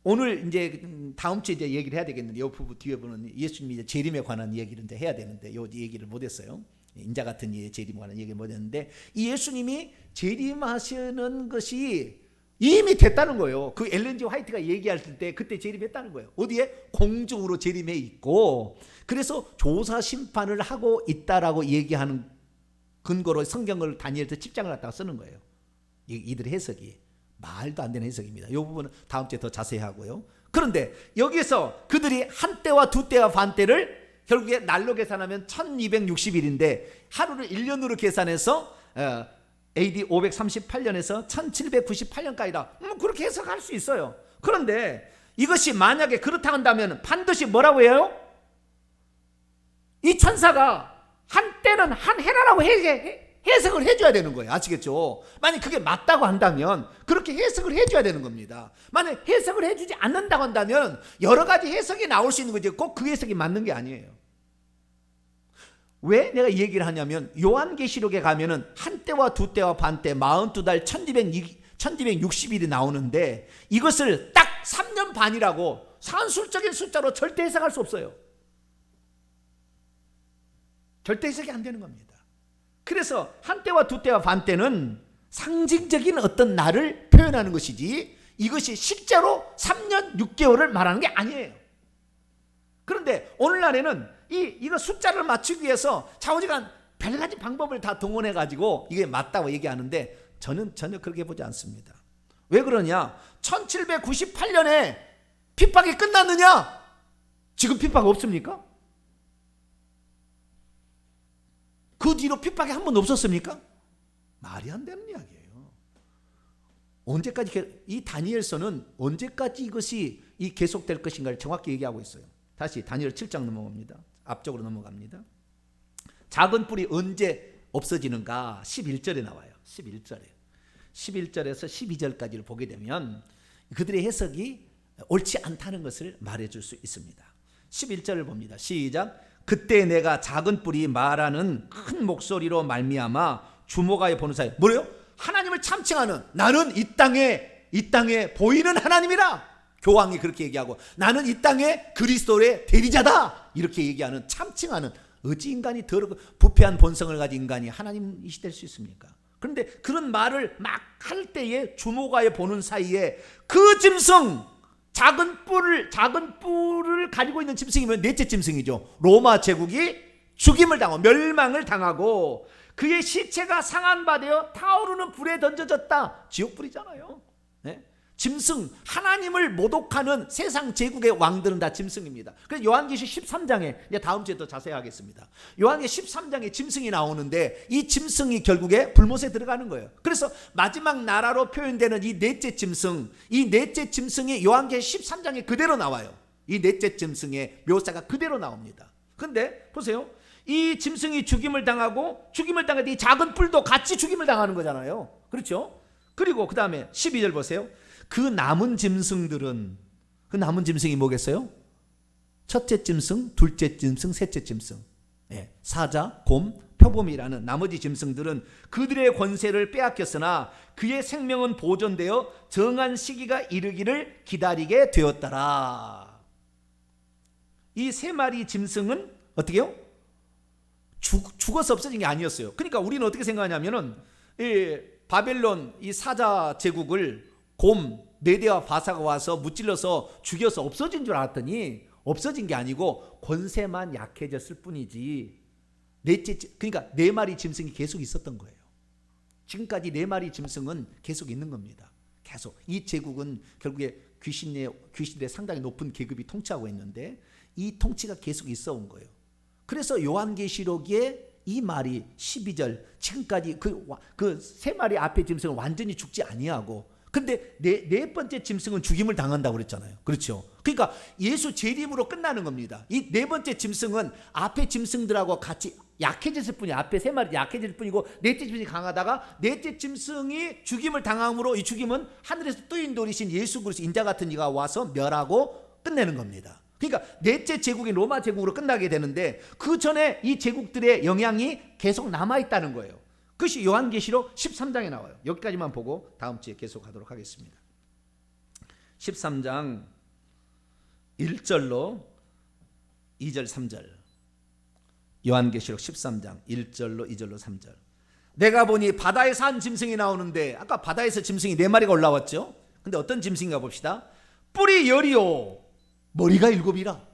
오늘 이제 다음 주에 이제 얘기를 해야 되겠는데, 이 부분 뒤에 보는 예수님이 이제 재림에 관한 얘기를 이제 해야 되는데 요 얘기를 못 했어요. 인자 같은 이의 재림에 관한 얘기를 못 했는데, 이 예수님이 재림하시는 것이 이미 됐다는 거예요. 그 엘렌 G 화이트가 얘기할 때 그때 재림했다는 거예요. 어디에? 공중으로 재림해 있고, 그래서 조사 심판을 하고 있다라고 얘기하는 근거로 성경을 다니엘서 7장을 갖다가 쓰는 거예요. 이들의 해석이 말도 안 되는 해석입니다. 이 부분은 다음 주에 더 자세히 하고요. 그런데 여기에서 그들이 한 때와 두 때와 반 때를 결국에 날로 계산하면 1260일인데 하루를 1년으로 계산해서 AD 538년에서 1798년까지다. 그렇게 해석할 수 있어요. 그런데 이것이 만약에 그렇다 한다면 반드시 뭐라고 해요? 이 천사가 한때는 한 해라라고 해석을 해줘야 되는 거예요. 아시겠죠? 만약 그게 맞다고 한다면 그렇게 해석을 해줘야 되는 겁니다. 만약 해석을 해주지 않는다고 한다면 여러 가지 해석이 나올 수 있는 거지, 꼭 그 해석이 맞는 게 아니에요. 왜 내가 이 얘기를 하냐면, 요한계시록에 가면은 한때와 두때와 반때 42달 1260일이 나오는데, 이것을 딱 3년 반이라고 산술적인 숫자로 절대 해석할 수 없어요. 절대 해석이 안 되는 겁니다. 그래서 한때와 두때와 반때는 상징적인 어떤 날을 표현하는 것이지, 이것이 실제로 3년 6개월을 말하는 게 아니에요. 그런데 오늘날에는 이거 숫자를 맞추기 위해서 좌우지간 별가지 방법을 다 동원해 가지고 이게 맞다고 얘기하는데, 저는 전혀 그렇게 보지 않습니다. 왜 그러냐? 1798년에 핍박이 끝났느냐? 지금 핍박 없습니까? 그 뒤로 핍박이 한 번 없었습니까? 말이 안 되는 이야기예요. 언제까지 이 다니엘서는 언제까지 이것이 계속될 것인가를 정확히 얘기하고 있어요. 다시 다니엘 7장 넘어갑니다. 앞쪽으로 넘어갑니다. 작은 뿔이 언제 없어지는가? 11절에 나와요. 11절에서 12절까지를 보게 되면 그들의 해석이 옳지 않다는 것을 말해줄 수 있습니다. 11절을 봅니다. 시작. 그때 내가 작은 뿔이 말하는 큰 목소리로 말미암아 주목하여 보는 사이. 뭐래요? 하나님을 참칭하는, 나는 이 땅에 보이는 하나님이라. 교황이 그렇게 얘기하고, 나는 이 땅에 그리스도의 대리자다, 이렇게 얘기하는 참칭하는 어찌 인간이 더럽고 부패한 본성을 가진 인간이 하나님이 될 수 있습니까? 그런데 그런 말을 막 할 때에 주목하여 보는 사이에 그 짐승 작은 뿔을 가지고 있는 짐승이면 넷째 짐승이죠. 로마 제국이 죽임을 당하고 멸망을 당하고 그의 시체가 상한 바 되어 타오르는 불에 던져졌다. 지옥불이잖아요. 네? 짐승, 하나님을 모독하는 세상 제국의 왕들은 다 짐승입니다. 그래서 요한계시 13장에 이제 다음 주에 더 자세히 하겠습니다. 요한계시 13장에 짐승이 나오는데 이 짐승이 결국에 불못에 들어가는 거예요. 그래서 마지막 나라로 표현되는 이 넷째 짐승, 이 넷째 짐승이 요한계시 13장에 그대로 나와요. 이 넷째 짐승의 묘사가 그대로 나옵니다. 근데 보세요. 이 짐승이 죽임을 당하고 죽임을 당할 때 이 작은 뿔도 같이 죽임을 당하는 거잖아요. 그렇죠? 그리고 그 다음에 12절 보세요. 그 남은 짐승들은 그 남은 짐승이 뭐겠어요? 첫째 짐승, 둘째 짐승, 셋째 짐승, 사자, 곰, 표범이라는 나머지 짐승들은 그들의 권세를 빼앗겼으나 그의 생명은 보존되어 정한 시기가 이르기를 기다리게 되었더라. 이 세 마리 짐승은 어떻게 해요? 죽어서 없어진 게 아니었어요. 그러니까 우리는 어떻게 생각하냐면은 이 바벨론 이 사자 제국을 곰, 메대와 바사가 와서 무찔러서 죽여서 없어진 줄 알았더니 없어진 게 아니고 권세만 약해졌을 뿐이지. 그러니까 네 마리 짐승이 계속 있었던 거예요. 지금까지 네 마리 짐승은 계속 있는 겁니다. 계속 이 제국은 결국에 귀신들의 상당히 높은 계급이 통치하고 있는데 이 통치가 계속 있어 온 거예요. 그래서 요한계시록에 이 말이 12절 지금까지 그 세 마리 앞에 짐승은 완전히 죽지 아니하고 근데 네 번째 짐승은 죽임을 당한다고 그랬잖아요. 그렇죠? 그러니까 예수 재림으로 끝나는 겁니다. 이 네 번째 짐승은 앞에 짐승들하고 같이 약해졌을 뿐이에요. 앞에 세 마리 약해질 뿐이고 넷째 짐승이 강하다가 넷째 짐승이 죽임을 당함으로 이 죽임은 하늘에서 뜨인 돌이신 예수 그리스도 인자 같은 이가 와서 멸하고 끝내는 겁니다. 그러니까 넷째 제국이 로마 제국으로 끝나게 되는데 그 전에 이 제국들의 영향이 계속 남아있다는 거예요. 그것이 요한계시록 13장에 나와요. 여기까지만 보고 다음 주에 계속하도록 하겠습니다. 13장 1절로 2절 3절 요한계시록 13장 1절로 2절로 3절 내가 보니 바다에서 한 짐승이 나오는데 아까 바다에서 짐승이 4마리가 올라왔죠. 근데 어떤 짐승인가 봅시다. 뿔이 10이요 머리가 7이라.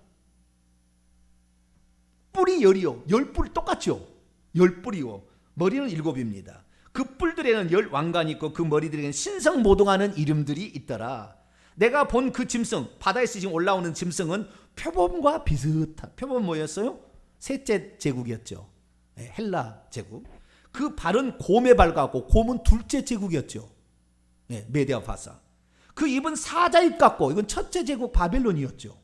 뿔이 10이요 10뿔 똑같죠. 10뿔이요 머리는 7입니다. 그 뿔들에는 10왕관이 있고 그 머리들에는 신성모동하는 이름들이 있더라. 내가 본 그 짐승 바다에서 지금 올라오는 짐승은 표범과 비슷한 표범은 뭐였어요? 셋째 제국이었죠. 헬라 제국. 그 발은 곰의 발 같고 곰은 둘째 제국이었죠. 메대와 바사. 그 입은 사자 입 같고 이건 첫째 제국 바벨론이었죠.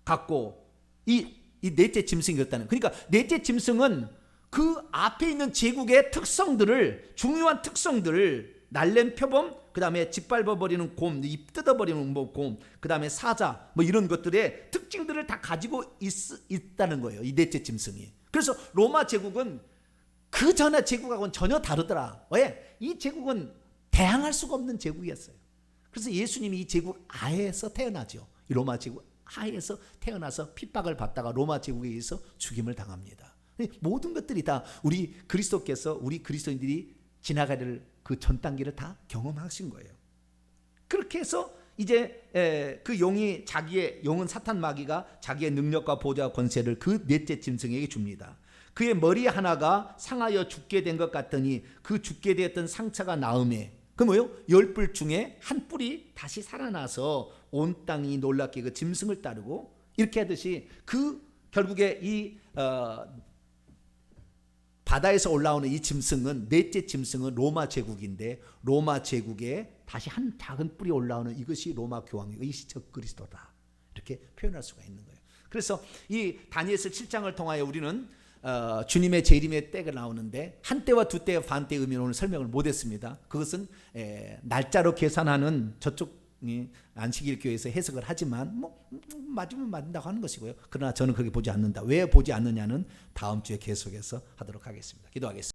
같고 이 넷째 짐승이었다는. 그러니까 넷째 짐승은 그 앞에 있는 제국의 특성들을 중요한 특성들을 날랜 표범 그 다음에 짓밟아버리는 곰, 입 뜯어버리는 곰, 그 다음에 사자 이런 것들의 특징들을 다 가지고 있다는 거예요. 이 넷째 짐승이. 그래서 로마 제국은 그 전에 제국하고는 전혀 다르더라. 왜? 이 제국은 대항할 수가 없는 제국이었어요. 그래서 예수님이 이 제국 하에서 태어나죠. 이 로마 제국 하에서 태어나서 핍박을 받다가 로마 제국에 의해서 죽임을 당합니다. 모든 것들이 다 우리 그리스도께서 우리 그리스도인들이 지나가야 될 그 전 단계를 다 경험하신 거예요. 그렇게 해서 이제 그 용은 사탄 마귀가 자기의 능력과 보좌와 권세를 그 넷째 짐승에게 줍니다. 그의 머리 하나가 상하여 죽게 된 것 같더니 그 죽게 되었던 상처가 나음에 그 뭐요? 10뿔 중에 한 뿔이 다시 살아나서 온 땅이 놀랍게 그 짐승을 따르고 이렇게 하듯이 그 결국에 이 바다에서 올라오는 이 짐승은 넷째 짐승은 로마 제국인데 로마 제국에 다시 한 작은 뿔이 올라오는 이것이 로마 교황이고 이것이 적그리스도다. 이렇게 표현할 수가 있는 거예요. 그래서 이 다니엘서 7장을 통하여 우리는 주님의 재림의 때가 나오는데 한때와 두때와 반때 의미는 오늘 설명을 못했습니다. 그것은 날짜로 계산하는 저쪽 안식일 교회에서 해석을 하지만 맞으면 맞는다고 하는 것이고요. 그러나 저는 그렇게 보지 않는다. 왜 보지 않느냐는 다음 주에 계속해서 하도록 하겠습니다. 기도하겠습니다.